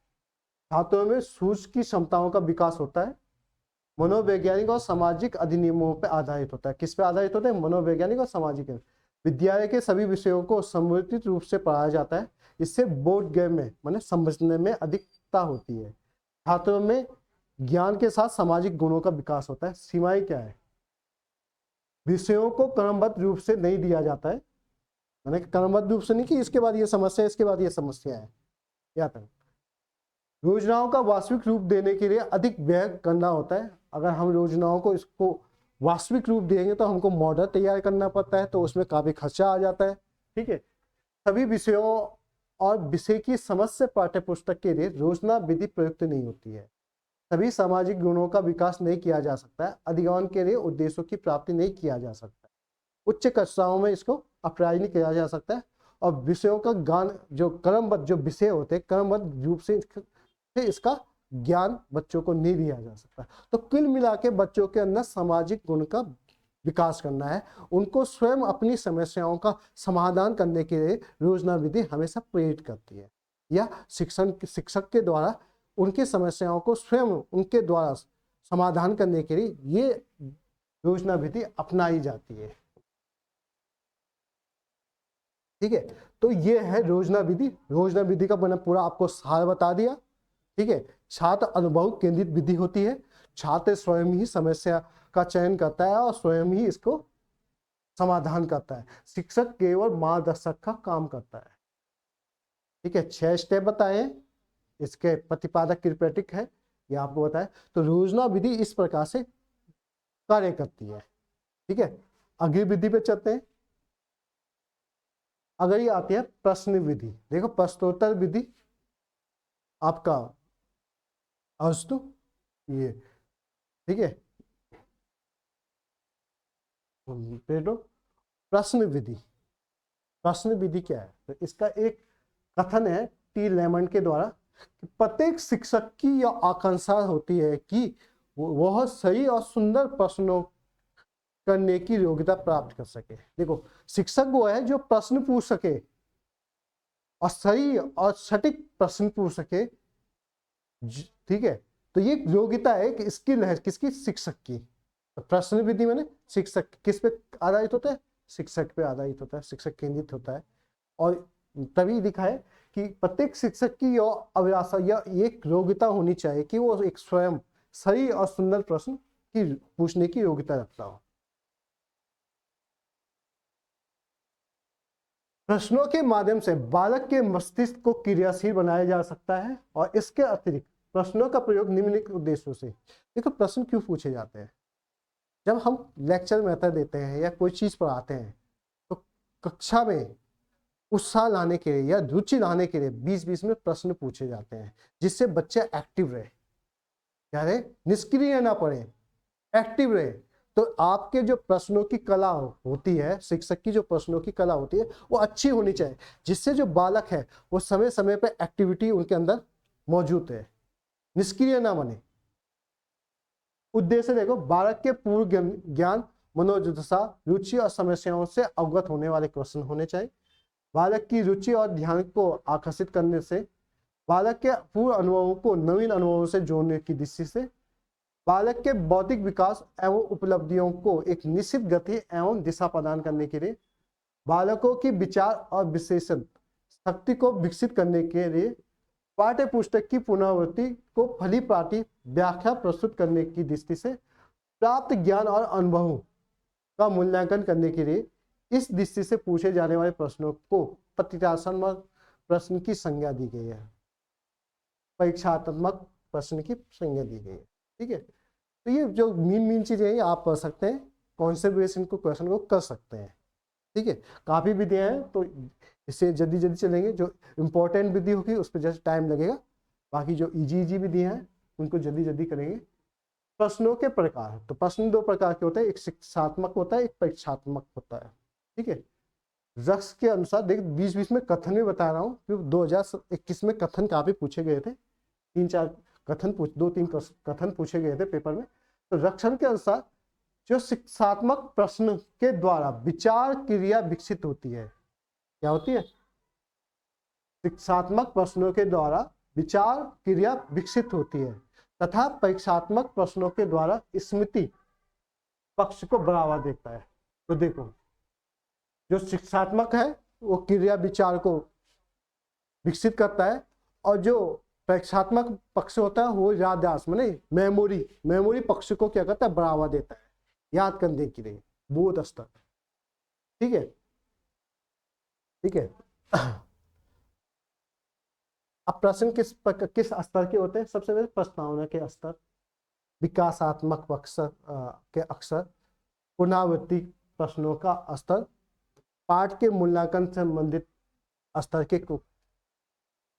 छात्रों में सूझ की क्षमताओं का विकास होता है। मनोवैज्ञानिक और सामाजिक अधिनियमों पर आधारित होता है। किस पे आधारित होता है? मनोवैज्ञानिक और सामाजिक। विद्यालय के सभी विषयों को समर्पित रूप से पढ़ाया जाता है, इससे बोध गम्य में माने समझने में अधिकता होती है। छात्रों में ज्ञान के साथ सामाजिक गुणों का विकास होता है। सीमाएं क्या है? विषयों को क्रमबद्ध रूप से नहीं दिया जाता है, माने क्रमबद्ध रूप से नहीं कि इसके बाद ये समस्या है, इसके बाद ये समस्या है। या तक योजनाओं का वास्तविक रूप देने के लिए अधिक व्यय करना होता है। अगर हम योजनाओं को इसको वास्तविक रूप देंगे तो हमको मॉडल तैयार करना पड़ता है, तो उसमें काफी खर्चा आ जाता है। ठीक है, सभी विषयों और विषय की समझ से पाठ्य पुस्तक के लिए योजना विधि प्रयुक्त नहीं होती है। सभी सामाजिक गुणों का विकास नहीं किया जा सकता है। अधिगमन के लिए उद्देश्यों की प्राप्ति नहीं किया जा सकता है। उच्च कक्षाओं में इसको अप्लाई नहीं किया जा सकता है। और विषयों का ज्ञान जो क्रमबद्ध जो विषय होते हैं क्रमबद्ध रूप से इसका ज्ञान बच्चों को नहीं दिया जा सकता। तो कुल मिला के बच्चों के अंदर सामाजिक गुण का विकास करना है, उनको स्वयं अपनी समस्याओं का समाधान करने के लिए योजना विधि हमेशा प्रेरित करती है, या शिक्षक के द्वारा उनकी समस्याओं को स्वयं उनके द्वारा समाधान करने के लिए ये योजना विधि अपनाई जाती है। ठीक है, तो ये है योजना विधि। योजना विधि का मैंने पूरा आपको सार बता दिया। ठीक है, छात्र अनुभव केंद्रित विधि होती है। छात्र स्वयं ही समस्या का चयन करता है और स्वयं ही इसको समाधान करता है। शिक्षक केवल मार्गदर्शक का काम करता है। ठीक है, 6 स्टेप बताए, इसके प्रतिपादक क्रियापटिक है, ये आपको बताया। तो योजना विधि इस प्रकार से कार्य करती है। ठीक है, अगली विधि पे चलते हैं। अगर ये आती है प्रश्न विधि, देखो प्रश्नोत्तर विधि आपका अस्तु ये, ठीक है, पेटो प्रश्न विधि। प्रश्न विधि क्या है? तो इसका एक कथन है टी लेमन के द्वारा कि प्रत्येक शिक्षक की यह आकांक्षा होती है कि वह सही और सुंदर प्रश्नों करने की योग्यता प्राप्त कर सके। देखो, शिक्षक वो है जो प्रश्न पूछ सके और सही और सटीक प्रश्न पूछ सके। ठीक है, तो ये योग्यता है कि स्किल है किसकी? शिक्षक की। तो प्रश्न विधि में शिक्षक किस पे आधारित होता है? शिक्षक पे आधारित होता है, शिक्षक केंद्रित होता है। और तभी लिखा है कि प्रत्येक शिक्षक की यह अभिलाषा या एक योग्यता होनी चाहिए कि वो एक स्वयं सही और सुंदर प्रश्न की पूछने की योग्यता रखता हो। प्रश्नों के माध्यम से बालक के मस्तिष्क को क्रियाशील बनाया जा सकता है और इसके अतिरिक्त प्रश्नों का प्रयोग निम्नलिखित उद्देश्यों से। देखो, प्रश्न क्यों पूछे जाते हैं? जब हम लेक्चर मेथड देते हैं या कोई चीज पढ़ाते हैं तो कक्षा में उत्साह लाने के लिए या रुचि लाने के लिए बीच बीच में प्रश्न पूछे जाते हैं, जिससे बच्चे एक्टिव रहे, क्या रहे? निष्क्रिय ना पड़े, एक्टिव रहे। तो आपके जो प्रश्नों की कला होती है, शिक्षक की जो प्रश्नों की कला होती है वो अच्छी होनी चाहिए, जिससे जो बालक है वो समय समय पर एक्टिविटी उनके अंदर मौजूद है, निष्क्रिय ना बने। उद्देश्य देखो, बालक के पूर्व ज्ञान, मनोदशा, रुचि और समस्याओं से अवगत होने वाले क्वेश्चन होने चाहिए। बालक की रुचि और ध्यान को आकर्षित करने से, बालक के पूर्व अनुभवों को नवीन अनुभवों से जोड़ने की दृष्टि से, बालक के बौद्धिक विकास एवं उपलब्धियों को एक निश्चित गति एवं दिशा प्रदान करने के लिए, बालकों की विचार और विश्लेषण शक्ति को विकसित करने के लिए, पाठ्य पुस्तक की पुनरावृत्ति को फली प्राटी व्याख्या प्रस्तुत करने की दृष्टि से, प्राप्त ज्ञान और अनुभवों का मूल्यांकन करने के लिए इस दृष्टि से पूछे जाने वाले प्रश्नों को प्रतिक्रियात्मक प्रश्न की संज्ञा दी गई है, परीक्षात्मक प्रश्न की संज्ञा दी गई है। ठीक है, तो ये जो मीन चीजें हैं आप पढ़ सकते हैं, कॉन्सेप्ट को क्वेश्चन को कर सकते हैं। ठीक है, काफी विधियां हैं तो इससे जल्दी जल्दी चलेंगे। जो इंपॉर्टेंट विधि होगी उस पर जस्ट टाइम लगेगा, बाकी जो इजी विधियां हैं उनको जल्दी जल्दी करेंगे। प्रश्नों के प्रकार, तो प्रश्न 2 प्रकार के होते हैं, एक शिक्षात्मक होता है, एक परीक्षात्मक होता है। ठीक है, रक्स के अनुसार देख बीच बीच में कथन भी बता रहा हूँ, 2021 में कथन काफी पूछे गए थे, 3-4 कथन 2-3 कथन पूछे गए थे पेपर में। तो रक्षण के अनुसार जो शिक्षात्मक प्रश्न के द्वारा विचार क्रिया विकसित होती है, क्या होती है? शिक्षात्मक प्रश्नों के द्वारा विचार क्रिया विकसित होती है तथा परीक्षात्मक प्रश्नों के द्वारा स्मृति पक्ष को बढ़ावा देता है। तो देखो, जो शिक्षात्मक है वो क्रिया विचार को विकसित करता है और जो परीक्षात्मक पक्ष होता है वो याददाश्त माने मेमोरी पक्ष को क्या करता है? बढ़ावा देता है, याद करने के लिए, बोध स्तर। ठीक है, ठीक है। अब प्रश्न किस स्तर के होते हैं? सबसे पहले प्रस्तावना के स्तर, विकासात्मक पक्ष के अक्षर, पुनरावृत्ति प्रश्नों का स्तर, पाठ के मूल्यांकन से संबंधित स्तर के को।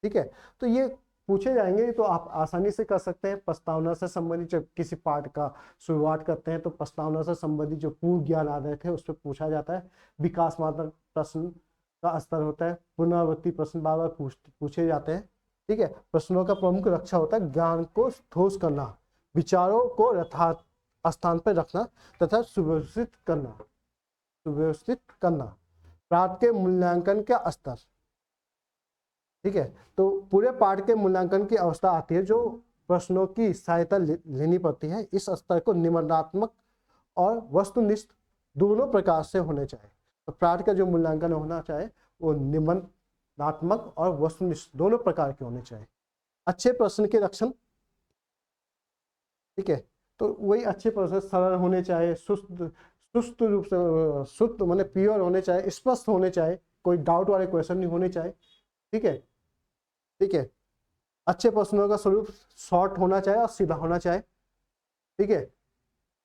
ठीक है, तो ये पूछे जाएंगे तो आप आसानी से कर सकते हैं। प्रस्तावना से संबंधित जब किसी पाठ का शुरुआत करते हैं तो प्रस्तावना से संबंधित जो पूर्व ज्ञान आधारित है उस पर पूछा जाता है। विकासात्मक प्रश्न का स्तर होता है, पुनरावृत्ति प्रश्न बार बार पूछे जाते हैं। ठीक है, प्रश्नों का प्रमुख लक्ष्य होता है ज्ञान को ठोस करना, विचारों को यथार्थ स्थान पर रखना तथा सुव्यवस्थित करना। पाठ के मूल्यांकन का स्तर। ठीक है, तो पूरे पाठ के मूल्यांकन की अवस्था आती है जो प्रश्नों की सहायता लेनी पड़ती है। इस स्तर को निबंधात्मक और वस्तुनिष्ठ दोनों प्रकार से होने चाहिए। तो पाठ का जो मूल्यांकन होना चाहिए वो निबंधात्मक और वस्तुनिष्ठ दोनों प्रकार के होने चाहिए। अच्छे प्रश्न के लक्षण। ठीक है, तो वही अच्छे पर्सन सरल होने चाहिए, सुस्त रूप से शुद्ध माने प्योर होने चाहिए, स्पष्ट होने चाहिए, कोई डाउट वाले क्वेश्चन नहीं होने चाहिए। ठीक है, ठीक है। अच्छे प्रश्नों का स्वरूप शॉर्ट होना चाहिए और सीधा होना चाहिए। ठीक है,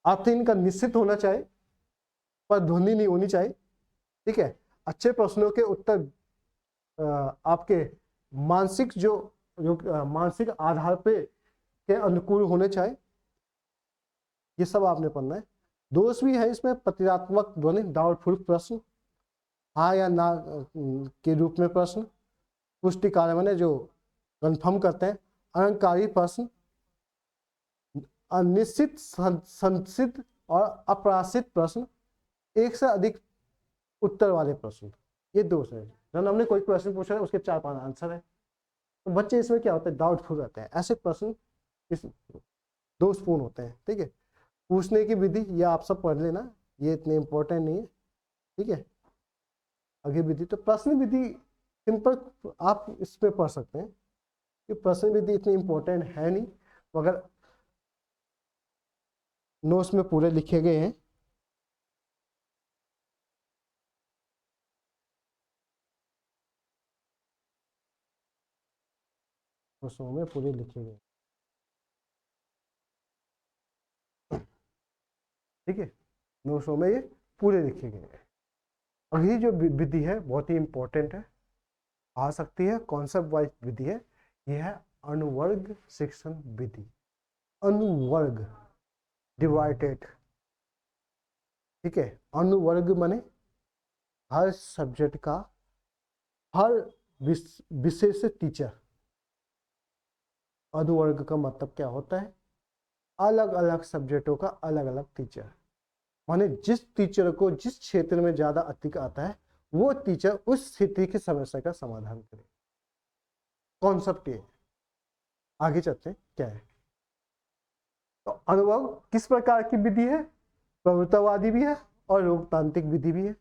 अर्थ इनका निश्चित होना चाहिए पर ध्वनि नहीं होनी चाहिए। ठीक है, अच्छे प्रश्नों के उत्तर आपके मानसिक आधार पे के अनुकूल होने चाहिए। ये सब आपने पढ़ना है। दोष भी है इसमें प्रतीकात्मक ध्वनि, डाउटफुल प्रश्न, हाँ या ना के रूप में प्रश्न, पुष्टिकार माने जो कंफर्म करते हैं, अलंकारी प्रश्न, अनिश्चित, संसिद्ध और अप्रासित प्रश्न, एक से अधिक उत्तर वाले प्रश्न। ये दोष है। जब हमने कोई क्वेश्चन पूछा है उसके 4-5 आंसर है, तो बच्चे इसमें क्या होता है, डाउटफुल रहते हैं। ऐसे प्रश्न इस दोषपूर्ण होते हैं। ठीक है, पूछने की विधि ये आप सब पढ़ लेना, ये इतने इंपॉर्टेंट नहीं है। ठीक है, आगे विधि तो प्रश्न विधि सिंपल आप इसमें पढ़ सकते हैं कि प्रश्न विधि इतनी इंपॉर्टेंट है नहीं, मगर नोट्स में पूरे लिखे गए हैं। नोट्सों में पूरे लिखे गए। ठीक है, नोट्सों में ये पूरे लिखे गए हैं। अगली जो विधि है बहुत ही इंपॉर्टेंट है, आ सकती है, कॉन्सेप्ट वाइज विधि है। यह है अनुवर्ग शिक्षण विधि। अनुवर्ग, डिवाइडेड। ठीक है, अनुवर्ग माने हर सब्जेक्ट का हर विषय से टीचर। अनुवर्ग का मतलब क्या होता है, अलग अलग सब्जेक्टों का अलग अलग टीचर, माने जिस टीचर को जिस क्षेत्र में ज्यादा अधिक आता है वो टीचर उस स्थिति की समस्या का समाधान करे। कॉन्सेप्ट ये, आगे चलते हैं क्या है। तो अनुभव किस प्रकार की विधि है, प्रवृत्तिवादी भी है और लोकतांत्रिक विधि भी है।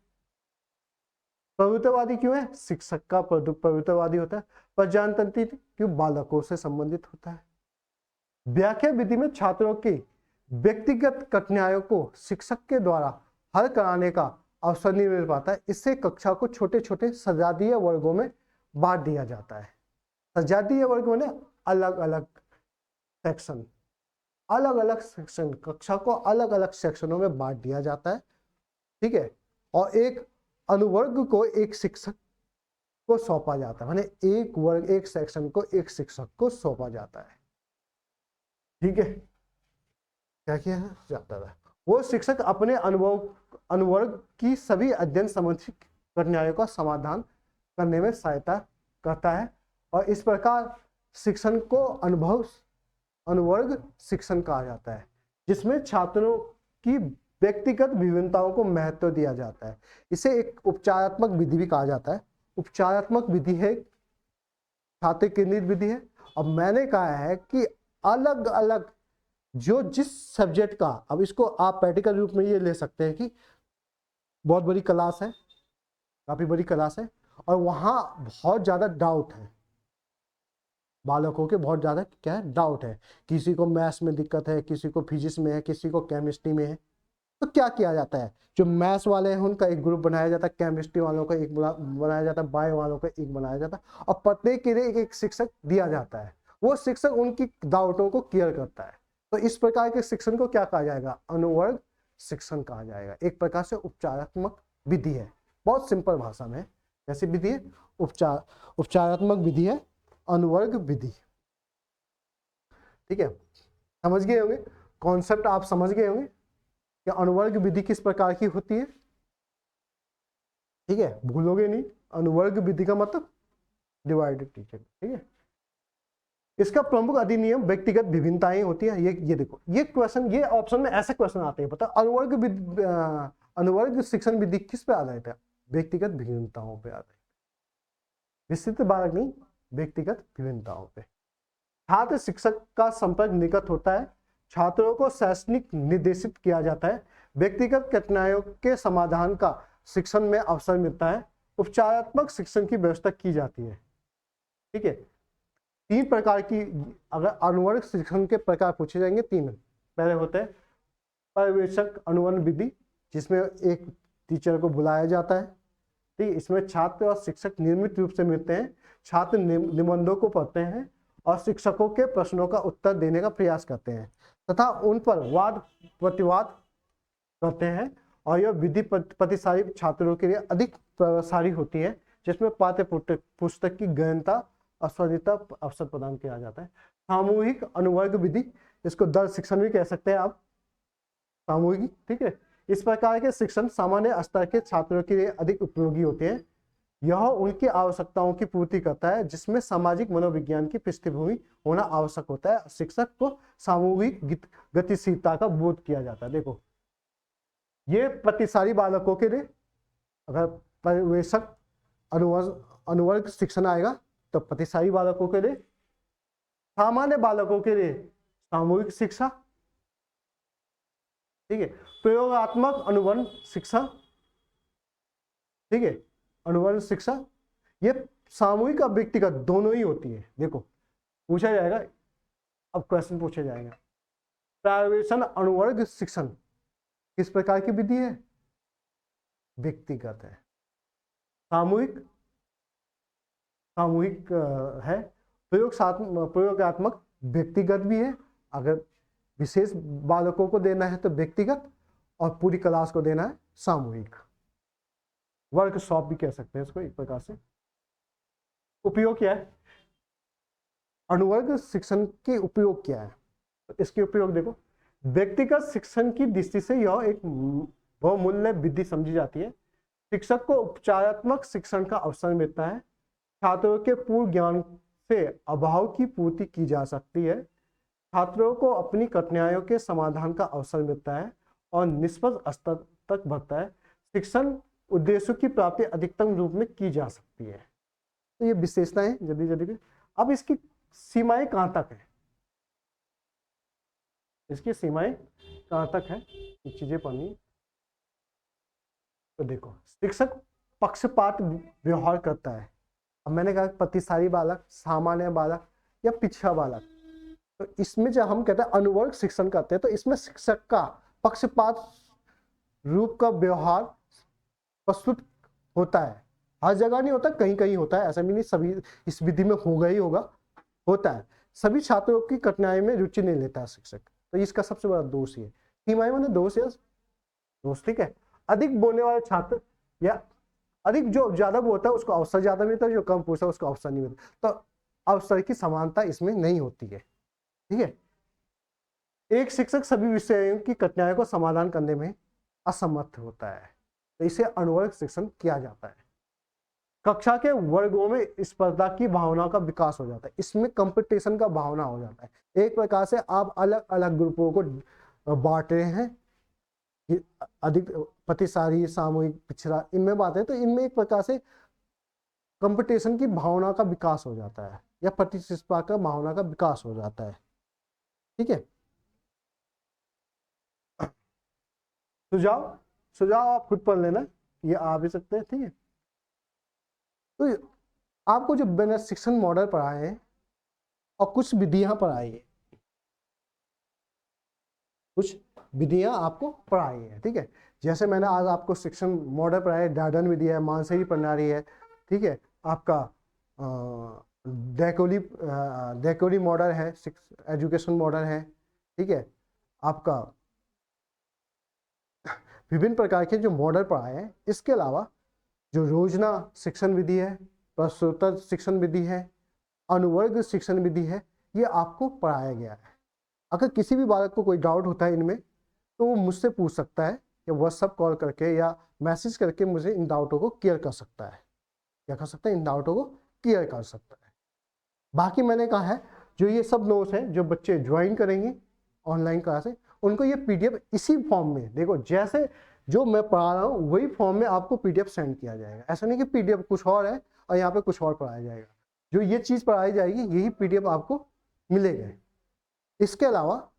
प्रवृत्तिवादी क्यों है, शिक्षक का प्रवृत्तिवादी होता है। प्रज्ञानतांत्रिक क्यों, बालकों से संबंधित होता है। व्याख्या विधि में छात्रों की व्यक्तिगत कठिनाइयों को शिक्षक के द्वारा हल कराने का अवसर नहीं मिल पाता है। इससे कक्षा को छोटे छोटे सजातीय वर्गों में बांट दिया जाता है। सजातीय वर्ग माने अलग अलग सेक्शन, अलग अलग सेक्शन, कक्षा को अलग अलग सेक्शनों में बांट दिया जाता है। ठीक है, और एक अनुवर्ग को एक शिक्षक को सौंपा जाता है, माने एक वर्ग एक सेक्शन को एक शिक्षक को सौंपा जाता है। ठीक है, क्या किया जाता है, वो शिक्षक अपने अनुवर्ग की सभी अध्ययन संबंधी कठिनाइयों का समाधान करने में सहायता करता है। और इस प्रकार शिक्षण को अनुवर्ग शिक्षण कहा जाता है, जिसमें छात्रों की व्यक्तिगत विभिन्नताओं को महत्व दिया जाता है। इसे एक उपचारात्मक विधि भी कहा जाता है। उपचारात्मक विधि है, छात्र केंद्रित विधि है। अब मैंने कहा है कि अलग अलग जो जिस सब्जेक्ट का, अब इसको आप प्रैक्टिकल रूप में ये ले सकते हैं कि बहुत बड़ी क्लास है, काफी बड़ी क्लास है और वहां बहुत ज्यादा डाउट है, बालकों के बहुत ज्यादा क्या है, डाउट है। किसी को मैथ्स में दिक्कत है, किसी को फिजिक्स में है, किसी को केमिस्ट्री में है। तो क्या किया जाता है, जो मैथ्स वाले हैं उनका एक ग्रुप बनाया जाता है, केमिस्ट्री वालों का एक बनाया जाता है, बायो वालों का एक बनाया जाता है, और प्रत्येक के लिए एक एक शिक्षक दिया जाता है। वो शिक्षक उनकी डाउटों को क्लियर करता है। तो इस प्रकार के शिक्षण को क्या कहा जाएगा, अनुवर्ग शिक्षण कहा जाएगा। एक प्रकार से उपचारात्मक विधि है, बहुत सिंपल भाषा में। कैसी विधि है, उपचारात्मक विधि है, अनुवर्ग विधि। ठीक है, समझ गए होंगे, कॉन्सेप्ट आप समझ गए होंगे कि अनुवर्ग विधि किस प्रकार की होती है। ठीक है, भूलोगे नहीं, अनुवर्ग विधि का मतलब डिवाइडेड टीचर। ठीक है, इसका प्रमुख अधिनियम व्यक्तिगत विभिन्नताएं होती है। ये देखो, ये क्वेश्चन, ये ऑप्शन में ऐसे क्वेश्चन आते हैं, पता अनुवर्ग शिक्षण विधि किस पे आधारित है, व्यक्तिगत विभिन्नताओं पे आधारित, विस्तृत बालक नहीं, व्यक्तिगत विभिन्नताओं पे। छात्र शिक्षक का संपर्क निकट होता है, छात्रों को शैक्षणिक निर्देशित किया जाता है, व्यक्तिगत कठिनाइयों के समाधान का शिक्षण में अवसर मिलता है, उपचारात्मक शिक्षण की व्यवस्था की जाती है। ठीक है, 3 प्रकार की, अगर अनुवर्ग शिक्षण के प्रकार पूछे जाएंगे 3, पहले होते हैं पर्यवेक्षक अनुवन विधि, जिसमें एक टीचर को बुलाया जाता है। ठीक, इसमें छात्र और शिक्षक नियमित रूप से मिलते हैं, छात्र निबंधों को पढ़ते हैं और शिक्षकों के प्रश्नों का उत्तर देने का प्रयास करते हैं तथा उन पर वाद प्रतिवाद करते हैं। और यह विधि प्रतिसारी छात्रों के लिए अधिक प्रभावशाली होती है, जिसमें पाठ्य पुस्तक की गहनता और स्वतंत्रता अवसर प्रदान किया जाता है। सामूहिक अनुवर्ग विधि, इसको दल शिक्षण भी कह सकते हैं आप, सामूहिक। ठीक है, इस प्रकार के शिक्षण सामान्य स्तर के छात्रों के लिए अधिक उपयोगी होते हैं। यह उनकी आवश्यकताओं की पूर्ति करता है, जिसमें सामाजिक मनोविज्ञान की पृष्ठभूमि होना आवश्यक होता है। शिक्षक को सामूहिक गतिशीलता का बोध किया जाता है। देखो, ये प्रतिसारी बालकों के लिए, अगर पर्यवेक्षक अनुवर्ग शिक्षण आएगा तो प्रतिसारी बालकों के लिए, सामान्य बालकों के लिए सामूहिक शिक्षा। ठीक है, प्रयोगात्मक अनुबंध शिक्षा। ठीक है, अनुबंध शिक्षा ये सामूहिक और व्यक्तिगत दोनों ही होती है। देखो, पूछा जाएगा, अब क्वेश्चन पूछा जाएगा, पर्यवेक्षण अनुवर्ग शिक्षण किस प्रकार की विधि है? व्यक्तिगत है। सामूहिक है। प्रयोगात्मक व्यक्तिगत भी है, अगर विशेष बालकों को देना है तो व्यक्तिगत, और पूरी क्लास को देना है सामूहिक। वर्कशॉप भी कह सकते हैं इसको एक प्रकार से। उपयोग क्या है? अनुवर्ग शिक्षण के उपयोग क्या है? तो इसके उपयोग देखो, व्यक्तिगत शिक्षण की दृष्टि से यह एक बहुमूल्य विधि समझी जाती है। शिक्षक को उपचारात्मक शिक्षण का अवसर मिलता है, छात्रों के पूर्ण ज्ञान से अभाव की पूर्ति की जा सकती है, छात्रों को अपनी कठिनाइयों के समाधान का अवसर मिलता है और निष्पक्ष स्तर तक बढ़ता है। शिक्षण उद्देश्यों की प्राप्ति अधिकतम रूप में की जा सकती है। तो ये विशेषताएं जल्दी जल्दी। अब इसकी सीमाएं कहां तक है? इसकी सीमाएं कहां तक है, ये चीजें पढ़नी। तो देखो, शिक्षक पक्षपात व्यवहार करता है। अब मैंने कहा प्रतिसारी बालक, सामान्य बालक या पिछड़ा बालक, तो इसमें जब हम कहते हैं अनुवर्ग शिक्षण करते हैं तो इसमें शिक्षक का पक्षपात रूप का व्यवहार प्रस्तुत होता है। हर जगह नहीं होता, कहीं कहीं होता है, ऐसा भी नहीं सभी इस विधि में होगा ही होगा, होता है। सभी छात्रों की कठिनाई में रुचि नहीं लेता है शिक्षक, तो इसका सबसे बड़ा दोष है। सीमाएं माने दोष है, दोष। ठीक है, अधिक बोलने वाले छात्र या अधिक जो ज्यादा बोलता है उसको अवसर ज्यादा मिलता है, जो कम पूछता है उसको अवसर नहीं मिलता, तो अवसर की समानता इसमें नहीं होती है। ठीक है, एक शिक्षक सभी विषयों की कठिनाइयों को समाधान करने में असमर्थ होता है, तो इसे अनुवर्ग शिक्षण किया जाता है। कक्षा के वर्गों में स्पर्धा की भावना का विकास हो जाता है, इसमें कंपटीशन का भावना हो जाता है। एक प्रकार से आप अलग अलग ग्रुपों को बांट रहे हैं, अधिक प्रतिसारी, सामूहिक, पिछड़ा, इनमें बात है, तो इनमें एक प्रकार से कंपटीशन की भावना का विकास हो जाता है या प्रतिस्पर्धा का भावना का विकास हो जाता है। ठीक है, सुझाव आप खुद पढ़ लेना, ये आ भी सकते हैं। ठीक है, तो आपको जो मैंने शिक्षण मॉडल पढ़ाए हैं और कुछ विधियां पढ़ाई है, कुछ विधियां आपको पढ़ाई है। ठीक है, जैसे मैंने आज आपको शिक्षण मॉडल पढ़ाया, डार्डन विधि है, मानसरी प्रणाली है। ठीक है, आपका डेकोली मॉडल है, एजुकेशन मॉडल है। ठीक है, आपका विभिन्न प्रकार के जो मॉडल पढ़ाए हैं। इसके अलावा जो योजना शिक्षण विधि है, प्रस्तुत शिक्षण विधि है, अनुवर्ग शिक्षण विधि है, ये आपको पढ़ाया गया है। अगर किसी भी बालक को कोई डाउट होता है इनमें, तो वो मुझसे पूछ सकता है या व्हाट्सएप कॉल करके या मैसेज करके मुझे इन डाउटों को क्लियर कर सकता है। क्या कर सकता है? इन डाउटों को क्लियर कर सकता है। बाकी मैंने कहा है, जो ये सब नोट्स हैं, जो बच्चे ज्वाइन करेंगे ऑनलाइन क्लास है, उनको ये पीडीएफ इसी फॉर्म में, देखो जैसे जो मैं पढ़ा रहा हूँ वही फॉर्म में आपको पीडीएफ सेंड किया जाएगा। ऐसा नहीं कि पीडीएफ कुछ और है और यहाँ पे कुछ और पढ़ाया जाएगा। जो ये चीज़ पढ़ाई जाएगी यही पीडीएफ आपको मिलेगा। इसके अलावा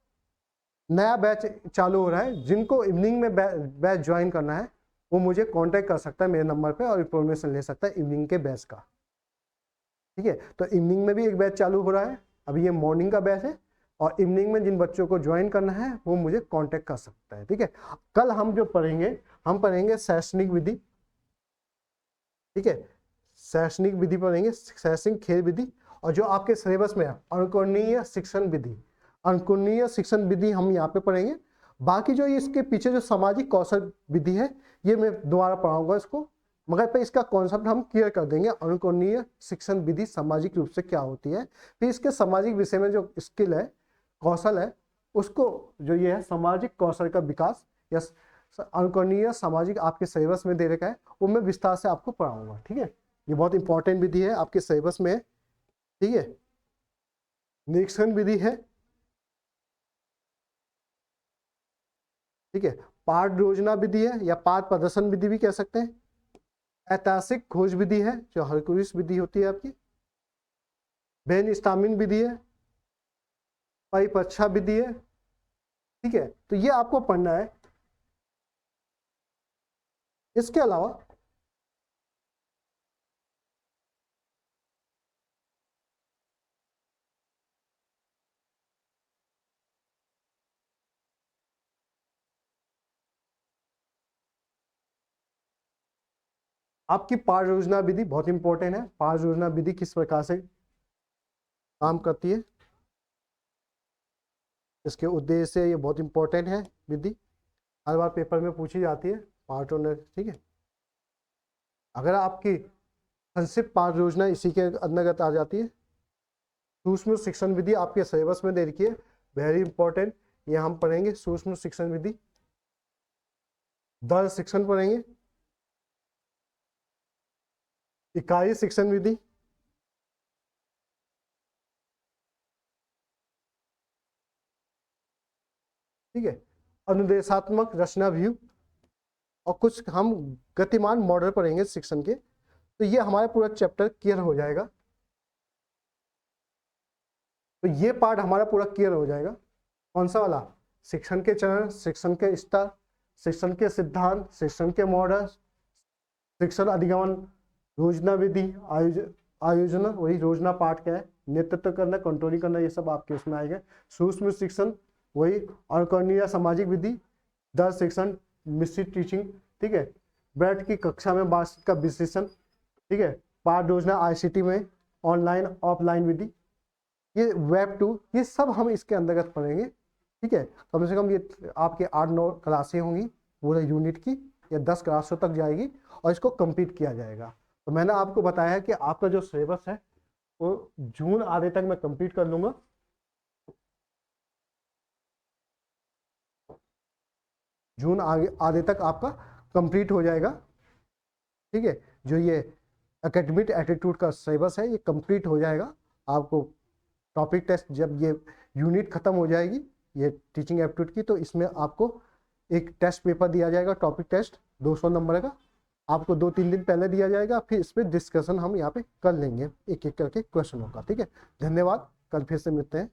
नया बैच चालू हो रहा है, जिनको इवनिंग में बैच ज्वाइन करना है वो मुझे कांटेक्ट कर सकता है मेरे नंबर पे और इंफॉर्मेशन ले सकता है इवनिंग के बैच का। ठीक है, तो इवनिंग में भी एक बैच चालू हो रहा है, अभी ये मॉर्निंग का बैच है और इवनिंग में जिन बच्चों को ज्वाइन करना है वो मुझे कांटेक्ट कर सकता है, ठीक है। कल हम जो पढ़ेंगे, हम पढ़ेंगे शैक्षणिक विधि, ठीक है, शैक्षणिक विधि पढ़ेंगे, शैक्षणिक खेल विधि, और जो आपके सिलेबस में है अनुकरणीय शिक्षण विधि, अनुकरणीय शिक्षण विधि हम यहाँ पे पढ़ेंगे। बाकी जो इसके पीछे जो सामाजिक कौशल विधि है ये मैं दोबारा पढ़ाऊंगा इसको, मगर पे इसका कॉन्सेप्ट हम क्लियर कर देंगे। अनुकरणीय शिक्षण विधि सामाजिक रूप से क्या होती है, फिर इसके सामाजिक विषय में जो स्किल है, कौशल है, उसको जो ये है सामाजिक कौशल का विकास या अनुकरणीय सामाजिक आपके सिलेबस में दे रखा है, वो मैं विस्तार से आपको पढ़ाऊंगा, ठीक है। ये बहुत इंपॉर्टेंट विधि है आपके सिलेबस में, ठीक है। निरीक्षण विधि है, ठीक है। पाठ योजना विधि है या पाठ प्रदर्शन विधि भी कह सकते हैं। ऐतिहासिक खोज विधि है जो हरकुरिस विधि होती है आपकी। ब्रेनस्टॉर्मिंग विधि है, परिपक्षा विधि है, ठीक है। तो ये आपको पढ़ना है। इसके अलावा आपकी पाठ योजना विधि बहुत इंपॉर्टेंट है। पाठ योजना विधि किस प्रकार से काम करती है, इसके उद्देश्य, ये बहुत इंपॉर्टेंट है विधि, हर बार पेपर में पूछी जाती है पाठ योजना, ठीक है। अगर आपकी संक्षिप्त पाठ योजना इसी के अंतर्गत आ जाती है। सूक्ष्म शिक्षण विधि आपके सिलेबस में दे रखी है, वेरी इंपॉर्टेंट, ये हम पढ़ेंगे। सूक्ष्म शिक्षण विधि, दर शिक्षण पढ़ेंगे, इकाई शिक्षण विधि, ठीक है, अनुदेशात्मक रचना व्यू, और कुछ हम गतिमान मॉडल पढ़ेंगे शिक्षण के। तो ये हमारा पूरा चैप्टर क्लियर हो जाएगा। तो ये पार्ट हमारा पूरा क्लियर हो जाएगा। कौन सा वाला? शिक्षण के चरण, शिक्षण के स्तर, शिक्षण के सिद्धांत, शिक्षण के मॉडल, शिक्षण अधिगमन, योजना विधि, आयोजना, वही योजना पाठ क्या है, नेतृत्व करना, कंट्रोलिंग करना, ये सब आपके उसमें आएगा। सूक्ष्म शिक्षण वही अनुकरणीय सामाजिक विधि, दर शिक्षण, मिश्रित टीचिंग, ठीक है, बैठ की कक्षा में बातचीत का विश्लेषण, ठीक है, पाठ योजना आईसीटी में, ऑनलाइन ऑफलाइन विधि, ये वेब 2, ये सब हम इसके अंतर्गत पढ़ेंगे, ठीक है। कम से कम ये आपके 8-9 क्लासें होंगी पूरे यूनिट की, या 10 क्लासों तक जाएगी, और इसको कंप्लीट किया जाएगा। तो मैंने आपको बताया है कि आपका जो सिलेबस है वो जून आधे तक मैं कंप्लीट कर लूँगा। जून आधे तक आपका कंप्लीट हो जाएगा, ठीक है। जो ये एकेडमिक एटीट्यूड का सिलेबस है ये कंप्लीट हो जाएगा। आपको टॉपिक टेस्ट जब ये यूनिट खत्म हो जाएगी ये टीचिंग एप्टीट्यूड की, तो इसमें आपको एक टेस्ट पेपर दिया जाएगा, टॉपिक टेस्ट 200 नंबर का, आपको 2-3 दिन पहले दिया जाएगा। फिर इस पर डिस्कशन हम यहाँ पे कर लेंगे एक एक करके क्वेश्चनों का, ठीक है। धन्यवाद, कल फिर से मिलते हैं।